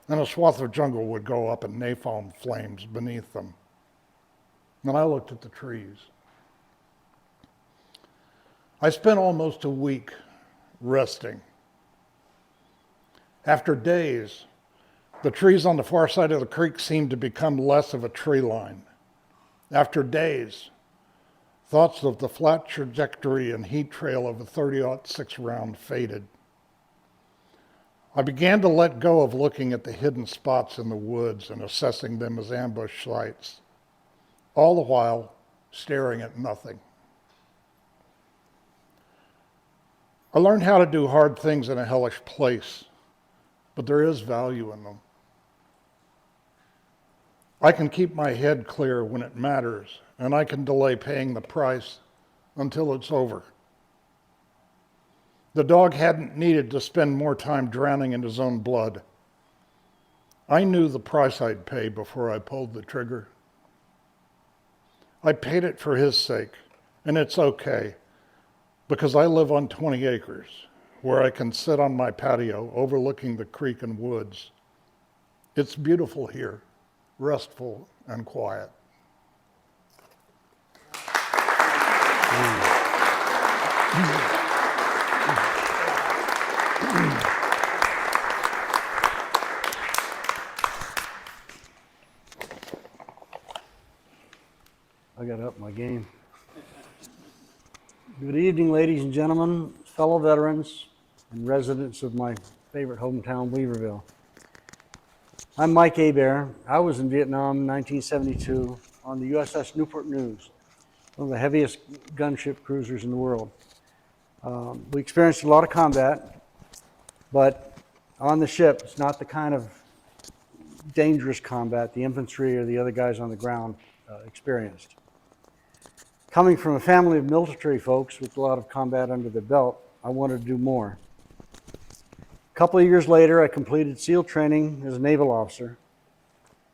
J: and a swath of jungle would go up in napalm flames beneath them. Then I looked at the trees. I spent almost a week resting. After days, the trees on the far side of the creek seemed to become less of a tree line. After days, thoughts of the flat trajectory and heat trail of a .30-06 round faded. I began to let go of looking at the hidden spots in the woods and assessing them as ambush sites, all the while staring at nothing. I learned how to do hard things in a hellish place, but there is value in them. I can keep my head clear when it matters, and I can delay paying the price until it's over. The dog hadn't needed to spend more time drowning in his own blood. I knew the price I'd pay before I pulled the trigger. I paid it for his sake, and it's okay, because I live on 20 acres, where I can sit on my patio overlooking the creek and woods. It's beautiful here, restful and quiet.
K: I got to up my game. Good evening, ladies and gentlemen, fellow veterans, and residents of my favorite hometown, Weaverville. I'm Mike Hebert. I was in Vietnam in 1972 on the USS Newport News, one of the heaviest gunship cruisers in the world. We experienced a lot of combat, but on the ship, it's not the kind of dangerous combat the infantry or the other guys on the ground experienced. Coming from a family of military folks with a lot of combat under their belt, I wanted to do more. A couple of years later, I completed SEAL training as a naval officer.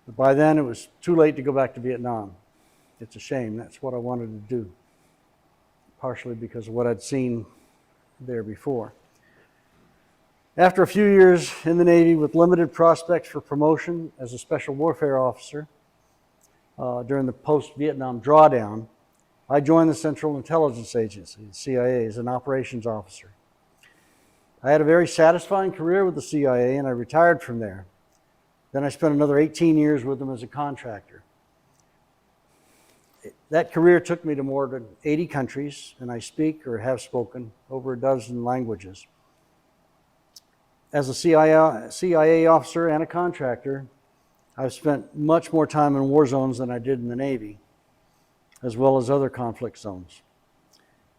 K: But by then, it was too late to go back to Vietnam. It's a shame. That's what I wanted to do, partially because of what I'd seen there before. After a few years in the Navy with limited prospects for promotion as a special warfare officer during the post-Vietnam drawdown, I joined the Central Intelligence Agency, the CIA, as an operations officer. I had a very satisfying career with the CIA, and I retired from there. Then I spent another 18 years with them as a contractor. That career took me to more than 80 countries, and I speak or have spoken over a dozen languages. As a CIA officer and a contractor, I've spent much more time in war zones than I did in the Navy, as well as other conflict zones.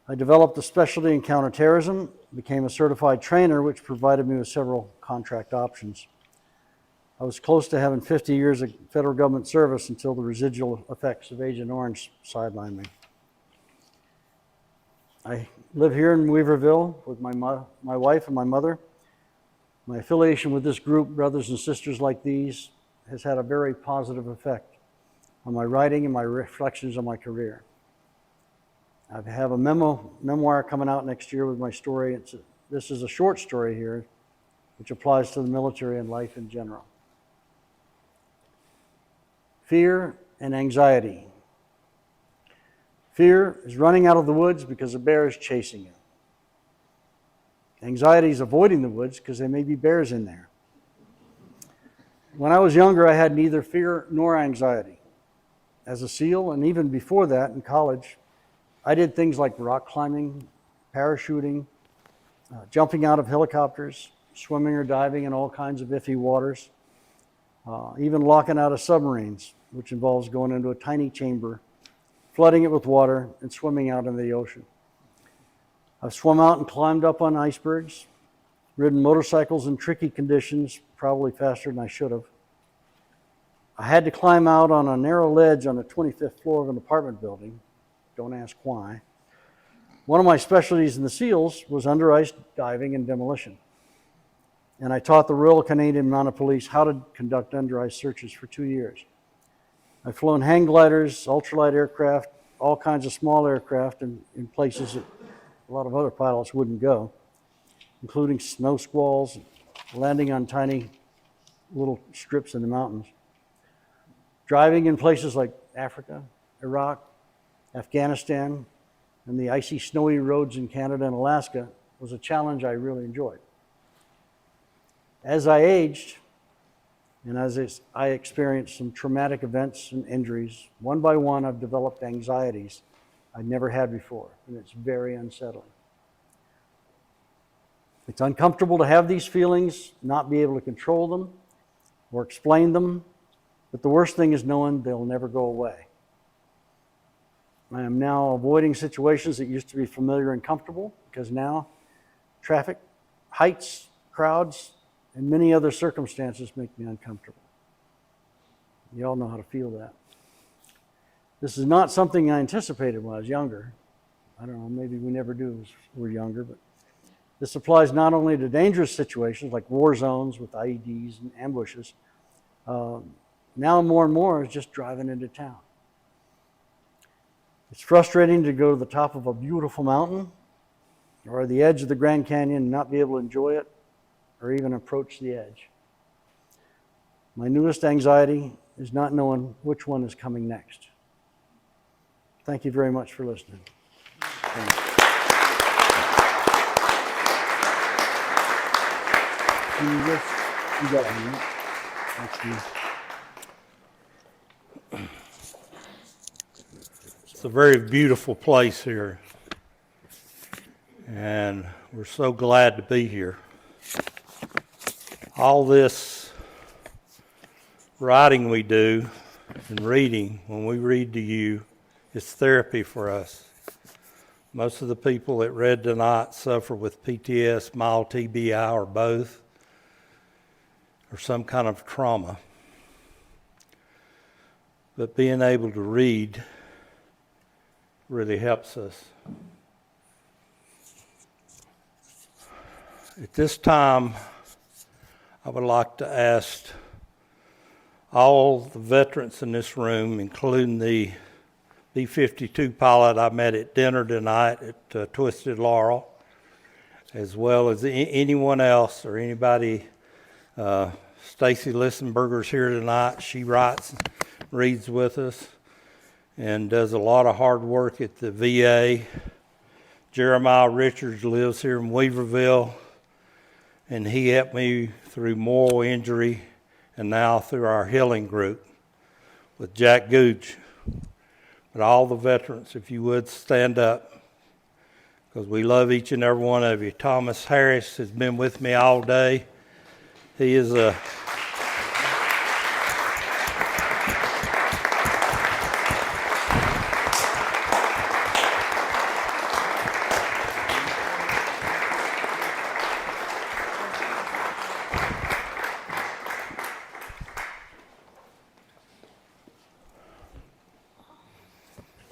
K: I developed a specialty in counterterrorism, became a certified trainer, which provided me with several contract options. I was close to having 50 years of federal government service until the residual effects of Agent Orange sidelined me. I live here in Weaverville with my wife and my mother. My affiliation with this group, brothers and sisters like these, has had a very positive effect on my writing and my reflections on my career. I have a memoir coming out next year with my story. This is a short story here, which applies to the military and life in general. Fear and anxiety. Fear is running out of the woods because a bear is chasing you. Anxiety is avoiding the woods because there may be bears in there. When I was younger, I had neither fear nor anxiety. As a SEAL, and even before that in college, I did things like rock climbing, parachuting, jumping out of helicopters, swimming or diving in all kinds of iffy waters, even locking out of submarines, which involves going into a tiny chamber, flooding it with water, and swimming out in the ocean. I've swum out and climbed up on icebergs, ridden motorcycles in tricky conditions, probably faster than I should have. I had to climb out on a narrow ledge on the 25th floor of an apartment building. Don't ask why. One of my specialties in the SEALs was under ice diving and demolition. And I taught the Royal Canadian Mounted Police how to conduct under ice searches for 2 years. I've flown hang gliders, ultralight aircraft, all kinds of small aircraft in places that a lot of other pilots wouldn't go, including snow squalls, landing on tiny little strips in the mountains. Driving in places like Africa, Iraq, Afghanistan, and the icy, snowy roads in Canada and Alaska was a challenge I really enjoyed. As I aged, and as I experienced some traumatic events and injuries, one by one I've developed anxieties I'd never had before, and it's very unsettling. It's uncomfortable to have these feelings, not be able to control them or explain them, but the worst thing is knowing they'll never go away. I am now avoiding situations that used to be familiar and comfortable because now traffic, heights, crowds, and many other circumstances make me uncomfortable. You all know how to feel that. This is not something I anticipated when I was younger. I don't know, maybe we never do as we're younger, but this applies not only to dangerous situations like war zones with IEDs and ambushes. Now more and more is just driving into town. It's frustrating to go to the top of a beautiful mountain or the edge of the Grand Canyon and not be able to enjoy it or even approach the edge. My newest anxiety is not knowing which one is coming next. Thank you very much for listening. Thanks. You got it. Thank you.
L: It's a very beautiful place here, and we're so glad to be here. All this writing we do and reading, when we read to you, it's therapy for us. Most of the people that read tonight suffer with PTS, mild TBI, or both, or some kind of trauma. But being able to read really helps us. At this time, I would like to ask all the veterans in this room, including the B-52 pilot I met at dinner tonight at Twisted Laurel, as well as anyone else or anybody. Stacy Lissenberger's here tonight. She writes, reads with us. and does a lot of hard work at the VA. Jeremiah Richards lives here in Weaverville, and he helped me through moral injury and now through our healing group with Jack Gooch. But all the veterans, if you would, stand up, because we love each and every one of you. Thomas Harris has been with me all day. He is a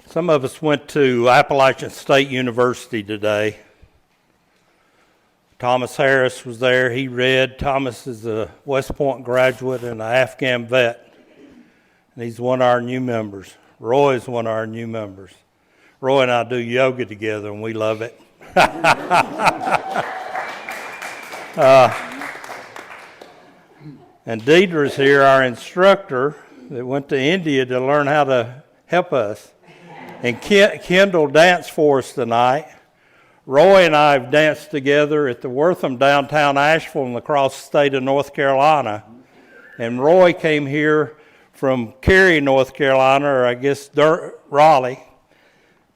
L: Some of us went to Appalachian State University today. Thomas Harris was there. He read. Thomas is a West Point graduate and an Afghan vet. And he's one of our new members. Roy is one of our new members. Roy and I do yoga together, and we love it. And Deidre's here, our instructor that went to India to learn how to help us. And Kendall danced for us tonight. Roy and I have danced together at the Wortham downtown Asheville and across the state of North Carolina. And Roy came here from Cary, North Carolina, or I guess Raleigh,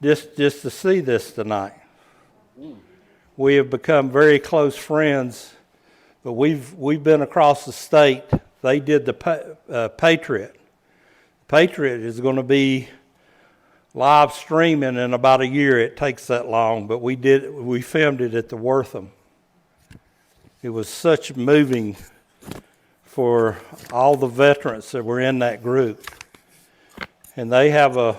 L: just to see this tonight. We have become very close friends, but we've been across the state. They did the Patriot. Patriot is going to be live streaming in about a year. It takes that long, but we filmed it at the Wortham. It was such moving for all the veterans that were in that group. And they have a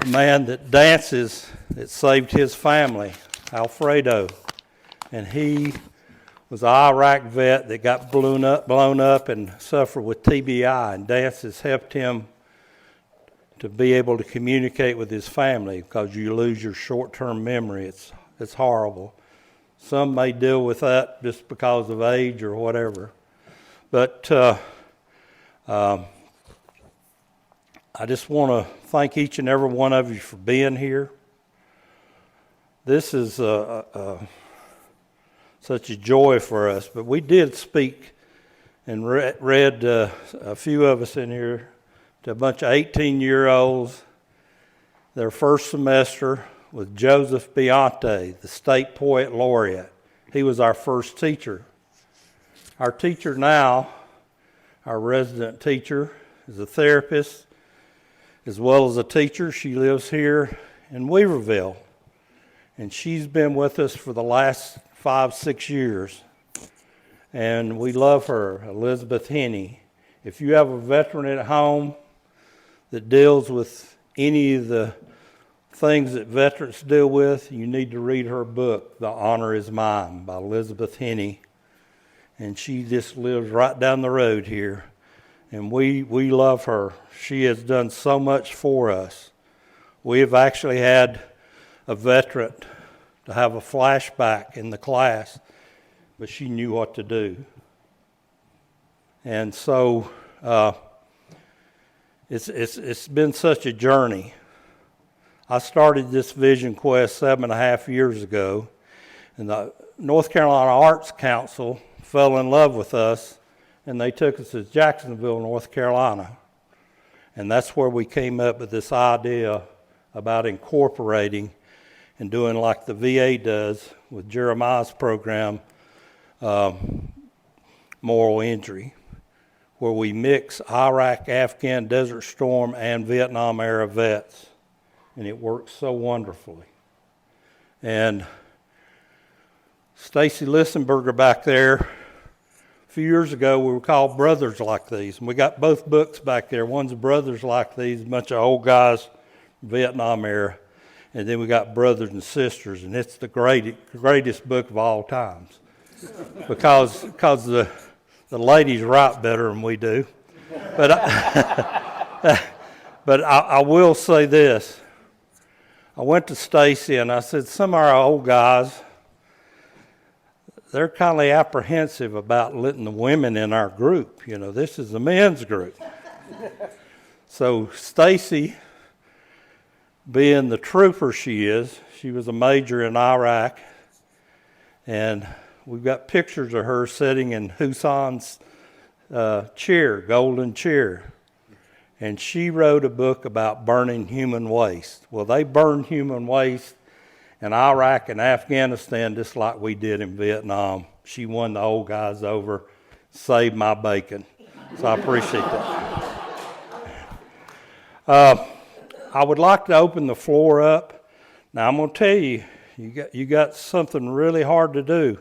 L: man that dances that saved his family, Alfredo. And he was an Iraq vet that got blown up and suffered with TBI, and dances helped him to be able to communicate with his family, because you lose your short-term memory. It's horrible. Some may deal with that just because of age or whatever. But I just want to thank each and every one of you for being here. This is such a joy for us. But we did speak and read a few of us in here to a bunch of 18-year-olds, their first semester with Joseph Bionte, the state poet laureate. He was our first teacher. Our teacher now, our resident teacher, is a therapist as well as a teacher. She lives here in Weaverville, and she's been with us for the last 5-6 years, and we love her, Elizabeth Henney. If you have a veteran at home that deals with any of the things that veterans deal with, you need to read her book, The Honor Is Mine, by Elizabeth Henney. And she just lives right down the road here. And we love her. She has done so much for us. We have actually had a veteran to have a flashback in the class, but she knew what to do. And so it's been such a journey. I started this Vision Quest 7.5 years ago, and the North Carolina Arts Council fell in love with us, and they took us to Jacksonville, North Carolina. And that's where we came up with this idea about incorporating and doing like the VA does with Jeremiah's program, moral injury, where we mix Iraq, Afghan, Desert Storm, and Vietnam-era vets. And it works so wonderfully. And Stacy Lissenberger back there, a few years ago, we were called Brothers Like These. And we got both books back there. One's Brothers Like These, a bunch of old guys, Vietnam era. And then we got Brothers and Sisters, and it's the greatest book of all times. because the ladies write better than we do. But I will say this. I went to Stacy and I said, some of our old guys, they're kind of apprehensive about letting the women in our group. You know, this is the men's group. So Stacy, being the trooper she is, she was a major in Iraq, and we've got pictures of her sitting in Hussein's chair, golden chair. And she wrote a book about burning human waste. Well, they burned human waste in Iraq and Afghanistan just like we did in Vietnam. She won the old guys over, saved my bacon. So I appreciate that. I would like to open the floor up. Now, I'm going to tell you, you got something really hard to do.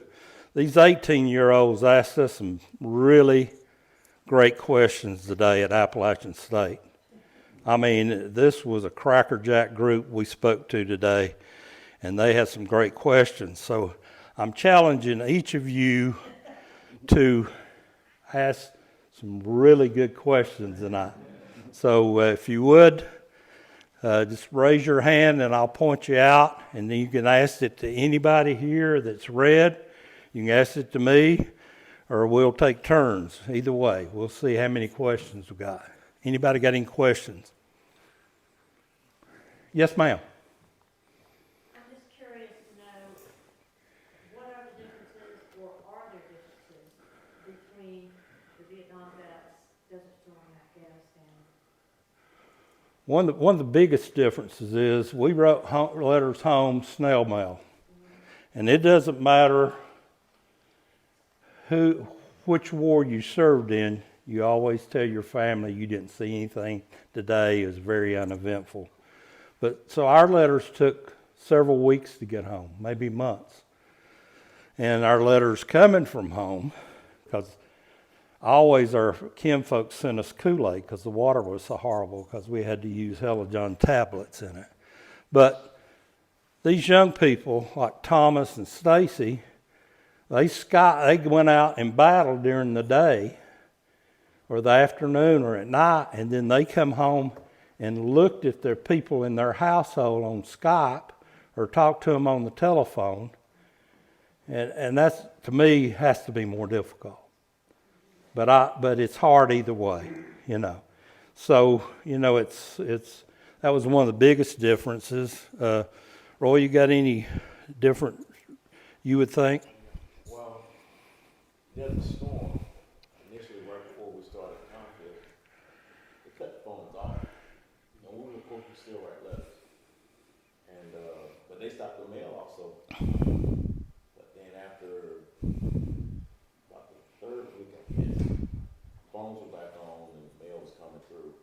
L: These 18-year-olds asked us some really great questions today at Appalachian State. I mean, this was a crackerjack group we spoke to today, and they had some great questions. So I'm challenging each of you to ask some really good questions tonight. So if you would, just raise your hand and I'll point you out, and then you can ask it to anybody here that's red. You can ask it to me, or we'll take turns. Either way, we'll see how many questions we got. Anybody got any questions? Yes, ma'am.
M: I'm just curious to know, what are the differences, or are there differences between the Vietnam vets, Desert Storm, and Afghanistan?
L: One of the biggest differences is we wrote letters home snail mail. And it doesn't matter which war you served in, you always tell your family you didn't see anything today. It was very uneventful. But so our letters took several weeks to get home, maybe months. And our letters coming from home, because always our kinfolk sent us Kool-Aid because the water was so horrible, because we had to use Halogen tablets in it. But these young people like Thomas and Stacy, they went out and battled during the day or the afternoon or at night, and then they come home and looked at their people in their household on Skype or talked to them on the telephone. And that's, to me, has to be more difficult. But it's hard either way, you know. So, you know, that was one of the biggest differences. Roy, you got any different you would think?
C: Well, Desert Storm, initially right before we started the conflict, they cut the phones off. And we were supposed to still write letters. And, but they stopped the mail also. But then after about the third week, I guess, phones were back on and the mail was coming through.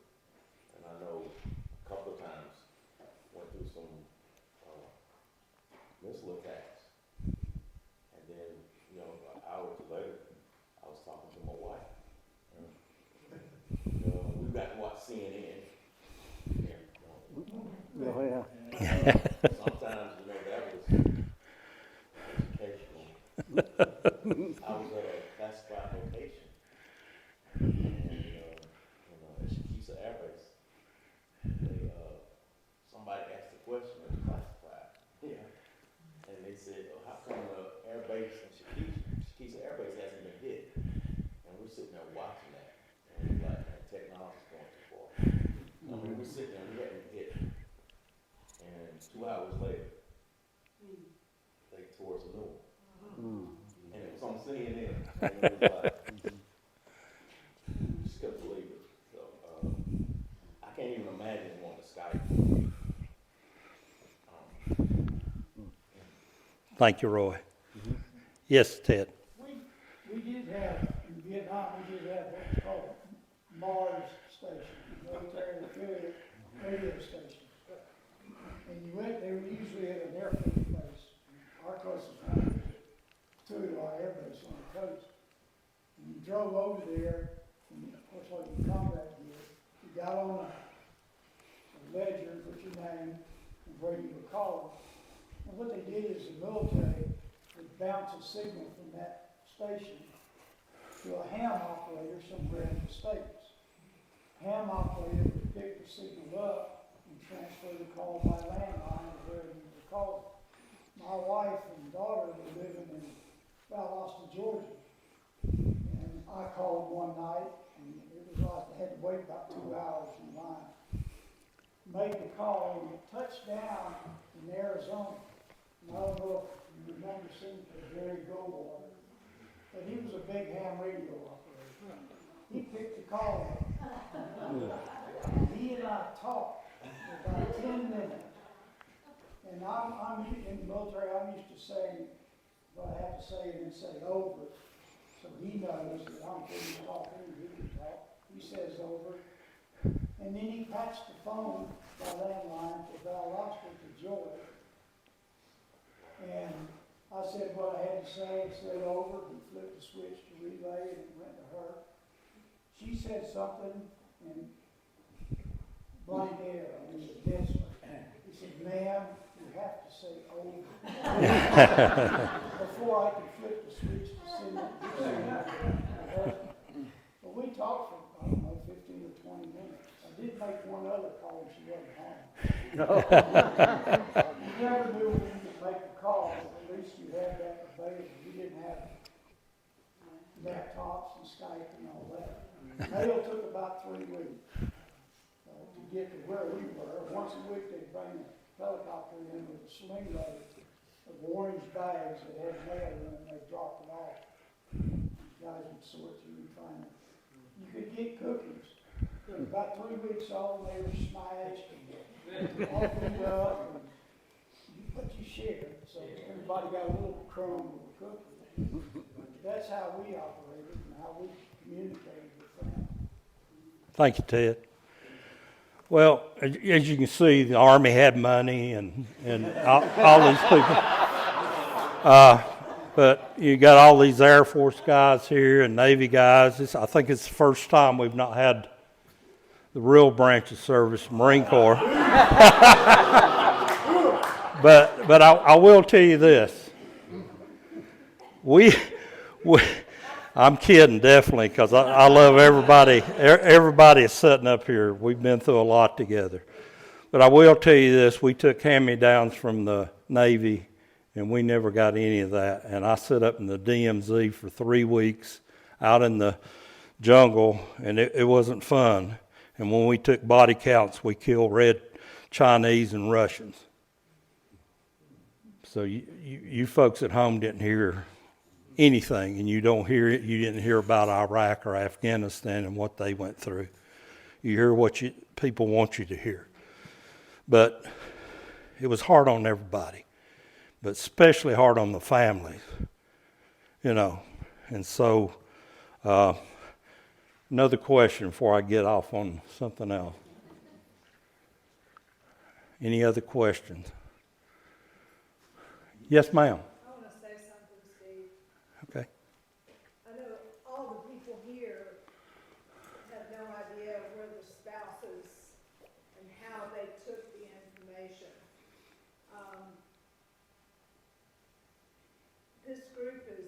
C: And I know a couple of times went through some mislookaps. And then, you know, an hour or two later, I was talking to my wife. We got to watch CNN.
K: Oh, yeah.
C: Sometimes, you know, that was educational. I was at a classified location, and you know, at Shakisa Air Base, somebody asked a question that was classified. Yeah. And they said, oh, how come the air base in Shakisa Air Base hasn't been hit? And we're sitting there watching that, and we're like, man, technology's going too far. I mean, we're sitting there, we hadn't hit. And 2 hours later, they tore us a new one. And it was on CNN. And it was like, just couldn't believe it. So, I can't even imagine going to Skype.
L: Thank you, Roy. Yes, Ted.
B: We did have, in Vietnam, we did have what's called Mars station, military affiliate radio station. And you went, they were usually at an airfield base. Our closest one was 100APPLE Air Base on the coast. And you drove over there, and of course, like in combat gear, you got on a ledger, put your name, and where you were calling. And what they did is the military would bounce a signal from that station to a ham operator somewhere in the States. Ham operator would pick the signal up and transfer the call by landline to where you were calling. My wife and daughter were living in Valdosta, Georgia. And I called one night, and it was like I had to wait about 2 hours, and the line, made the call and it touched down in Arizona. And I don't know if you remember seeing Gary Goldwater, but he was a big ham radio operator. He picked the call up. He and I talked for about 10 minutes. And I'm in the military, I'm used to saying what I have to say and then say over. So he knows that I'm finished talking and he can talk. He says over. And then he patched the phone by landline to Valdosta to Joy. And I said what I had to say and said over. He flipped the switch to relay and it went to her. She said something and blank air. I mean, it dead space. He said, ma'am, you have to say over. Before I could flip the switch to send it to her. But we talked for, I don't know, 15 or 20 minutes. I did make one other call and she wasn't home. You never knew when you could make a call, but at least you had that available. You didn't have laptops and Skype and all that. Mail took about 3 weeks to get to where we were. Once a week they'd bring a helicopter in with a sling load of orange bags that had mail in them, and they dropped it off. These guys would sort through and find it. You could get cookies. About 3 weeks old, they were smashed and all beat up, but you shared, so everybody got a little crumb of a cookie. That's how we operated and how we communicated with them.
L: Thank you, Ted. Well, as you can see, the Army had money and all these people. But you got all these Air Force guys here and Navy guys. I think it's the first time we've not had the real branch of service, Marine Corps. But I will tell you this. I'm kidding, definitely, because I love everybody. Everybody is sitting up here. We've been through a lot together. But I will tell you this. We took hand-me-downs from the Navy, and we never got any of that. And I sit up in the DMZ for 3 weeks out in the jungle, and it wasn't fun. And when we took body counts, we killed Red Chinese and Russians. So you folks at home didn't hear anything, and you don't hear it. You didn't hear about Iraq or Afghanistan and what they went through. You hear what people want you to hear. But it was hard on everybody, but especially hard on the families, you know. And so, another question before I get off on something else. Any other questions? Yes, ma'am.
N: I want to say something, Steve.
L: Okay.
N: I know all the people here have no idea where the spouses and how they took the information. This group has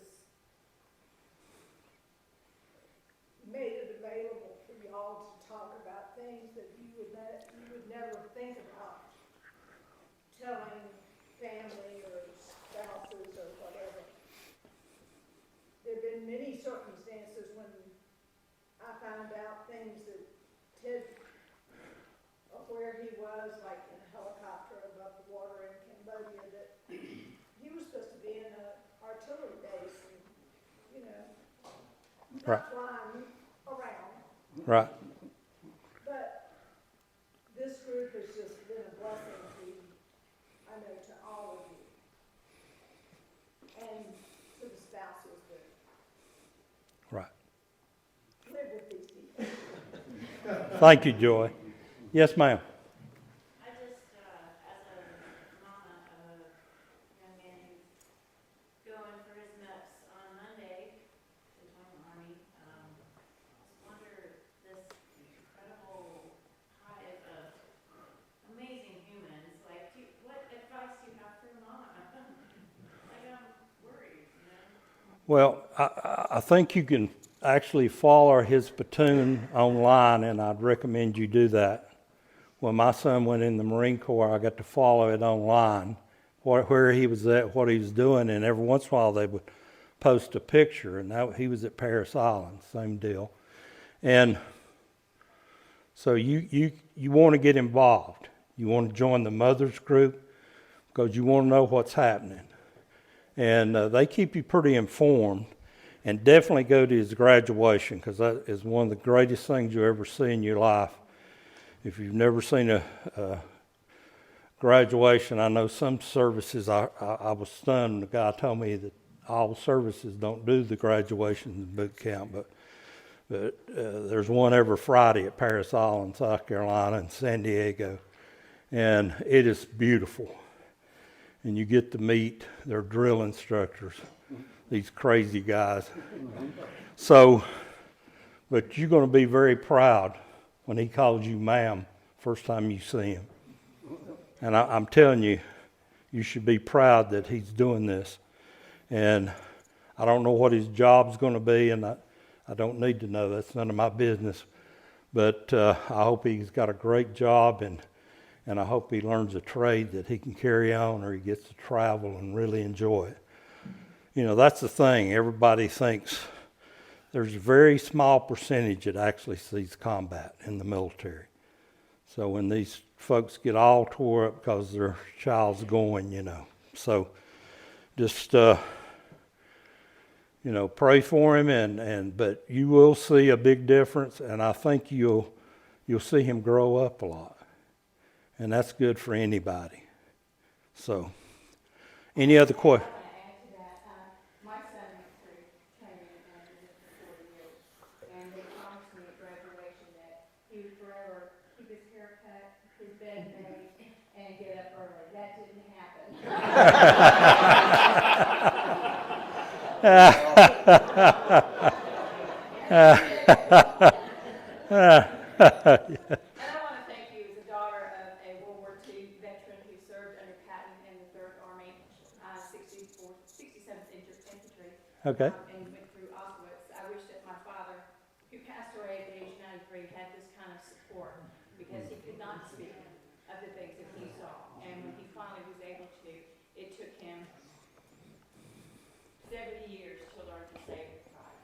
N: made it available for y'all to talk about things that you would never think about telling family or spouses or whatever. There have been many circumstances when I found out things that Ted, of where he was, like in a helicopter above the water in Cambodia, that he was supposed to be in an artillery base and, you know, not flying around.
L: Right.
N: But this group has just been a blessing to, I know, to all of you. And to the spouses that
L: Right.
N: live with these people.
L: Thank you, Joy. Yes, ma'am.
M: I just, as a mama of a young man who's going for his MEPS on Monday to join the Army, just wonder this incredible hive of amazing humans. Like, what advice do you have for mama? Like, I'm worried, you know?
L: Well, I think you can actually follow his platoon online, and I'd recommend you do that. When my son went in the Marine Corps, I got to follow it online, where he was at, what he was doing, and every once in a while they would post a picture, and he was at Paris Island, same deal. And So you want to get involved. You want to join the mothers group because you want to know what's happening. And they keep you pretty informed. And definitely go to his graduation, because that is one of the greatest things you ever see in your life. If you've never seen a graduation, I know some services, I was stunned. The guy told me that all services don't do the graduation and boot camp, but there's one every Friday at Paris Island, South Carolina, and San Diego. And it is beautiful. And you get to meet their drill instructors, these crazy guys. So, but you're going to be very proud when he calls you ma'am first time you see him. And I'm telling you, you should be proud that he's doing this. And I don't know what his job's going to be, and I don't need to know. That's none of my business. But I hope he's got a great job, and I hope he learns a trade that he can carry on, or he gets to travel and really enjoy it. You know, that's the thing. Everybody thinks there's a very small percentage that actually sees combat in the military. So when these folks get all tore up because their child's going, you know. So just, you know, pray for him, but you will see a big difference, and I think you'll see him grow up a lot. And that's good for anybody. So, any other questions?
M: My son went through training and was for 40 years, and they promised me at graduation that he would forever keep his hair cut, his bed made, and get up early. That didn't happen. And I want to thank you as a daughter of a World War II veteran who served under Patton in the 3rd Army, 67th Infantry.
L: Okay.
M: And went through Auschwitz. I wish that my father, who passed away at age 93, had this kind of support, because he could not speak of the things that he saw. And when he finally was able to, it took him 70 years to learn to say goodbye.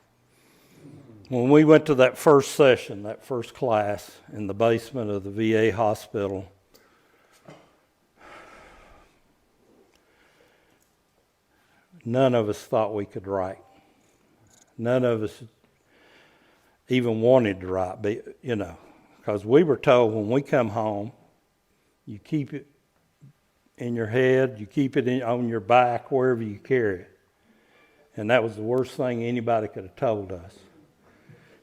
L: When we went to that first session, that first class in the basement of the VA hospital, none of us thought we could write. None of us even wanted to write, you know, because we were told when we come home, you keep it in your head, you keep it on your back, wherever you carry it. And that was the worst thing anybody could have told us.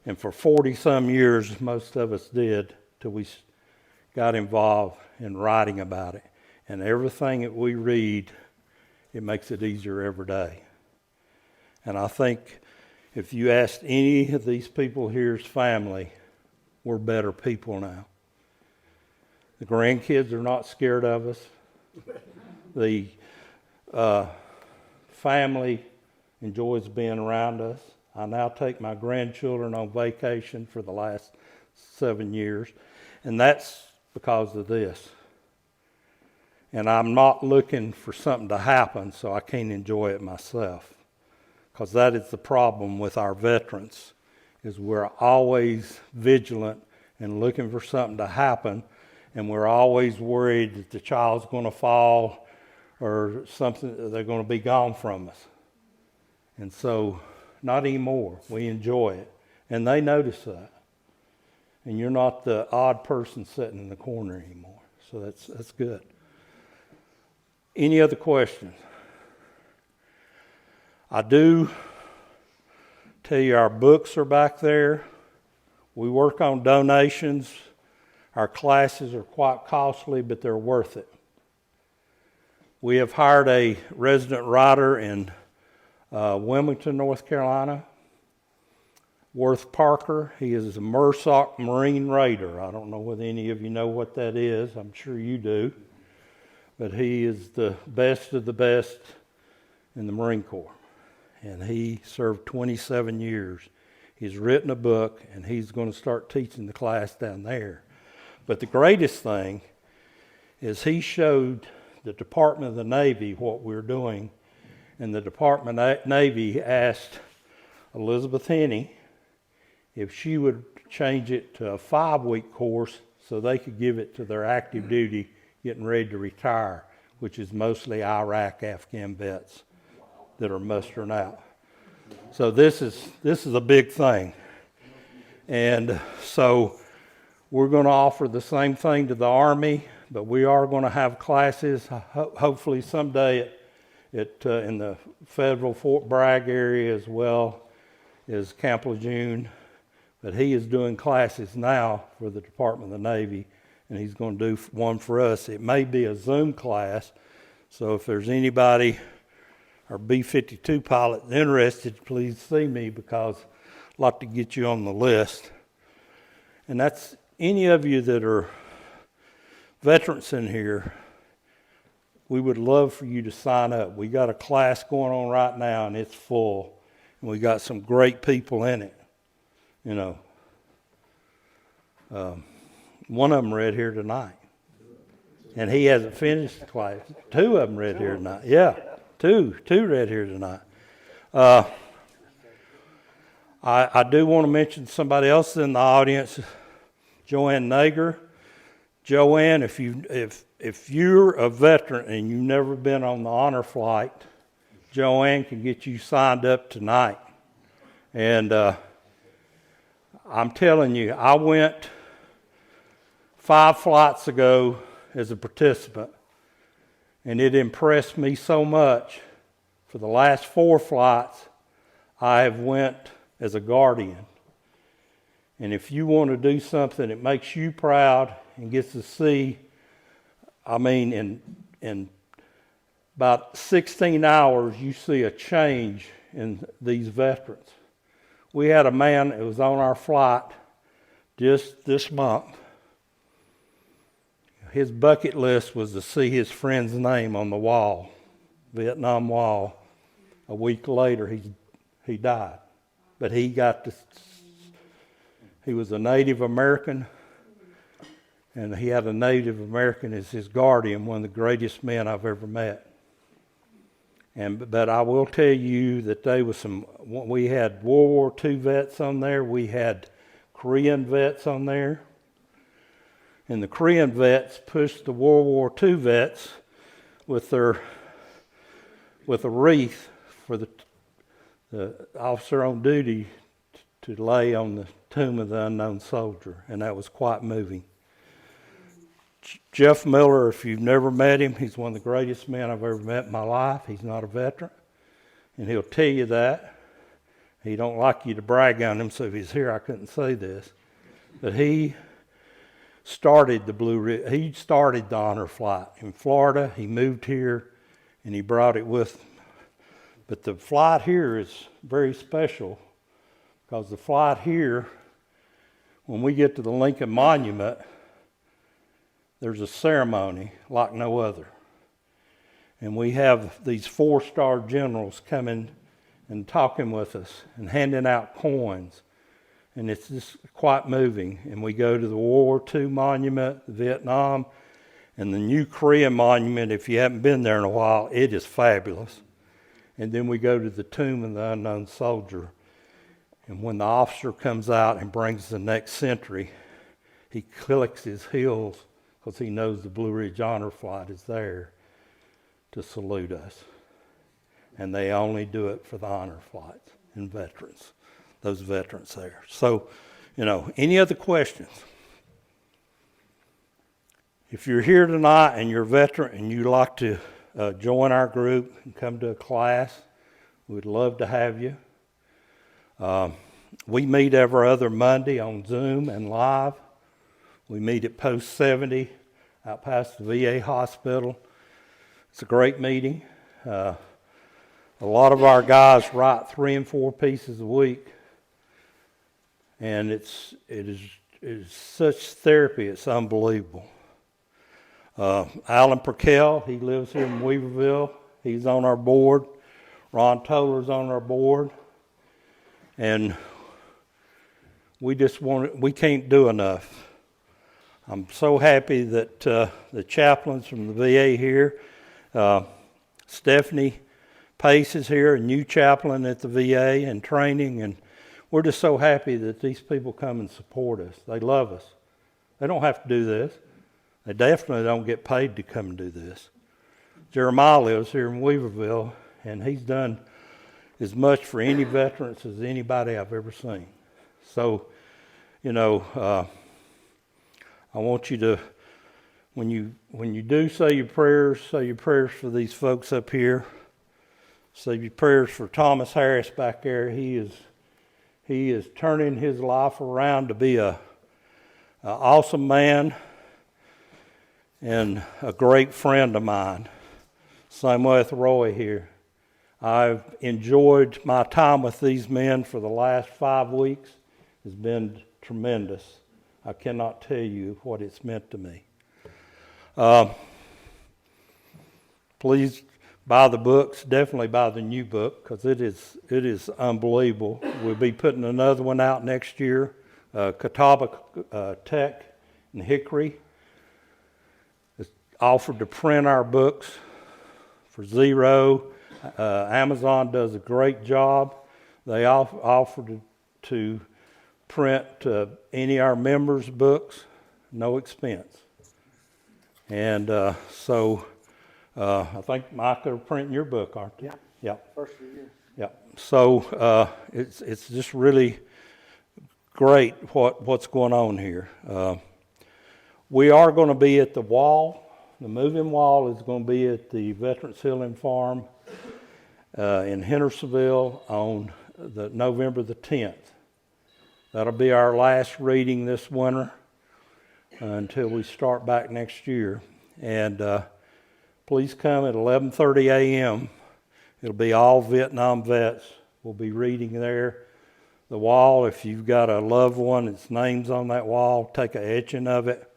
L: And for 40-some years, most of us did, till we got involved in writing about it. And everything that we read, it makes it easier every day. And I think if you asked any of these people here's family, we're better people now. The grandkids are not scared of us. The family enjoys being around us. I now take my grandchildren on vacation for the last 7 years, and that's because of this. And I'm not looking for something to happen so I can't enjoy it myself, because that is the problem with our veterans, is we're always vigilant and looking for something to happen, and we're always worried that the child's going to fall or something, they're going to be gone from us. And so, not anymore. We enjoy it. And they notice that. And you're not the odd person sitting in the corner anymore. So that's good. Any other questions? I do tell you our books are back there. We work on donations. Our classes are quite costly, but they're worth it. We have hired a resident writer in Wilmington, North Carolina, Worth Parker. He is a MRSOC Marine Raider. I don't know whether any of you know what that is. I'm sure you do. But he is the best of the best in the Marine Corps. And he served 27 years. He's written a book, and he's going to start teaching the class down there. But the greatest thing is he showed the Department of the Navy what we're doing. And the Department of Navy asked Elizabeth Henney if she would change it to a 5-week course so they could give it to their active duty getting ready to retire, which is mostly Iraq, Afghan vets that are mustering out. So this is a big thing. And so we're going to offer the same thing to the Army, but we are going to have classes, hopefully someday in the federal Fort Bragg area as well as Camp Lejeune. But he is doing classes now for the Department of the Navy, and he's going to do one for us. It may be a Zoom class, so if there's anybody or B-52 pilot interested, please see me, because I'd like to get you on the list. And that's any of you that are veterans in here, we would love for you to sign up. We got a class going on right now, and it's full, and we got some great people in it. You know, one of them read here tonight, and he hasn't finished the class. 2 of them read here tonight. Yeah, two read here tonight. I do want to mention somebody else in the audience, Joanne Nager. Joanne, if you're a veteran and you've never been on the honor flight, Joanne can get you signed up tonight. And I'm telling you, I went 5 flights ago as a participant, and it impressed me so much. For the last 4 flights, I have went as a guardian. And if you want to do something that makes you proud and gets to see, I mean, in about 16 hours, you see a change in these veterans. We had a man that was on our flight just this month. His bucket list was to see his friend's name on the wall, Vietnam wall. A week later, he died. But he was a Native American, and he had a Native American as his guardian, one of the greatest men I've ever met. But I will tell you that we had World War II vets on there, we had Korean vets on there, and the Korean vets pushed the World War II vets with a wreath for the officer on duty to lay on the tomb of the unknown soldier, and that was quite moving. Jeff Miller, if you've never met him, he's one of the greatest men I've ever met in my life. He's not a veteran, and he'll tell you that. He don't like you to brag on him, so if he's here, I couldn't say this. But he started he started the honor flight in Florida. He moved here, and he brought it with him. But the flight here is very special, because the flight here, when we get to the Lincoln Monument, there's a ceremony like no other. And we have these 4-star generals coming and talking with us and handing out coins. And it's just quite moving. And we go to the World War II monument, Vietnam, and the new Korean monument. If you haven't been there in a while, it is fabulous. And then we go to the tomb of the unknown soldier. And when the officer comes out and brings the next century, he clicks his heels, because he knows the Blue Ridge Honor Flight is there to salute us. And they only do it for the honor flights and veterans, those veterans there. So, any other questions? If you're here tonight and you're a veteran and you'd like to join our group and come to a class, we'd love to have you. We meet every other Monday on Zoom and live. We meet at Post 70 out past the VA hospital. It's a great meeting. A lot of our guys write 3 and 4 pieces a week, and it is such therapy, it's unbelievable. Alan Perkel, he lives here in Weaverville. He's on our board. Ron Toller's on our board. And we can't do enough. I'm so happy that the chaplains from the VA here, Stephanie Pace is here, a new chaplain at the VA in training, and we're just so happy that these people come and support us. They love us. They don't have to do this. They definitely don't get paid to come and do this. Jeremiah lives here in Weaverville, and he's done as much for any veterans as anybody I've ever seen. So, you know, I want you to, when you do say your prayers for these folks up here. Say your prayers for Thomas Harris back there. He is turning his life around to be a awesome man and a great friend of mine. Same with Roy here. I've enjoyed my time with these men for the last 5 weeks. It's been tremendous. I cannot tell you what it's meant to me. Please buy the books. Definitely buy the new book, because it is unbelievable. We'll be putting another one out next year. Catawba Tech and Hickory is offered to print our books for $0. Amazon does a great job. They offered to print any of our members' books, no expense. And so I think, Mike, they're printing your book, aren't they?
K: Yeah.
L: Yeah.
K: First of the year.
L: Yeah. So it's just really great what's going on here. We are going to be at the wall. The moving wall is going to be at the Veterans Healing Farm in Hendersonville on November the 10th. That'll be our last reading this winter until we start back next year. And please come at 11:30 a.m. It'll be all Vietnam vets. We'll be reading there. The wall, if you've got a loved one, its name's on that wall, take an etching of it.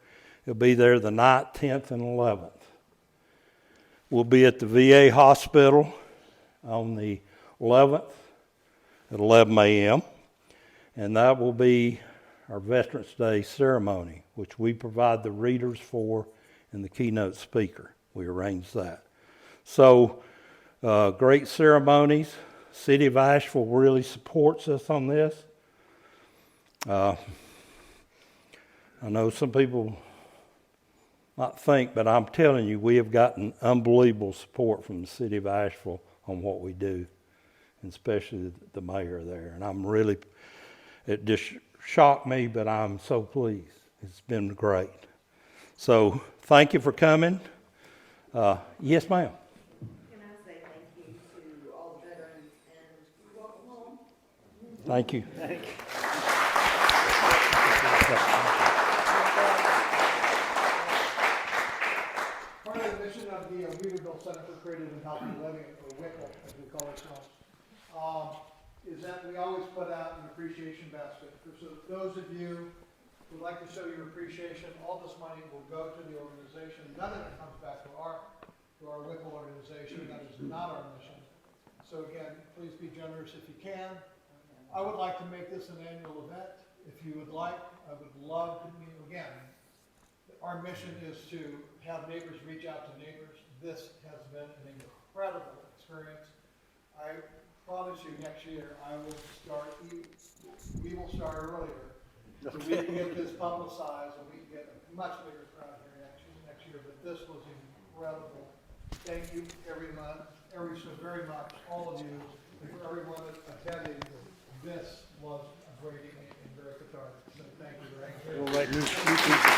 L: It'll be there the 9th, 10th, and 11th. We'll be at the VA hospital on the 11th at 11 a.m. And that will be our Veterans Day ceremony, which we provide the readers for and the keynote speaker. We arrange that. So, great ceremonies. City of Asheville really supports us on this. I know some people might think, but I'm telling you, we have gotten unbelievable support from the City of Asheville on what we do, and especially the mayor there. And I'm really, it just shocked me, but I'm so pleased. It's been great. So thank you for coming. Yes, ma'am.
M: Can I say thank you to all the veterans and welcome home?
L: Thank you.
K: Thank you.
J: Part of the mission of the Weaverville Center for Creative and Healthy Living, or WICL, as we call ourselves, is that we always put out an appreciation basket. So those of you who would like to show your appreciation, all this money will go to the organization. None of it comes back to our WICL organization. That is not our mission. So again, please be generous if you can. I would like to make this an annual event. If you would like, I would love to meet again. Our mission is to have neighbors reach out to neighbors. This has been an incredible experience. I promise you next year I will start, we will start earlier. So we can get this publicized and we can get a much bigger crowd here next year. But this was incredible. Thank you everyone, so very much, all of you, and for everyone attending. This was a great evening and very cathartic. So thank you very much.
K: All right, you too.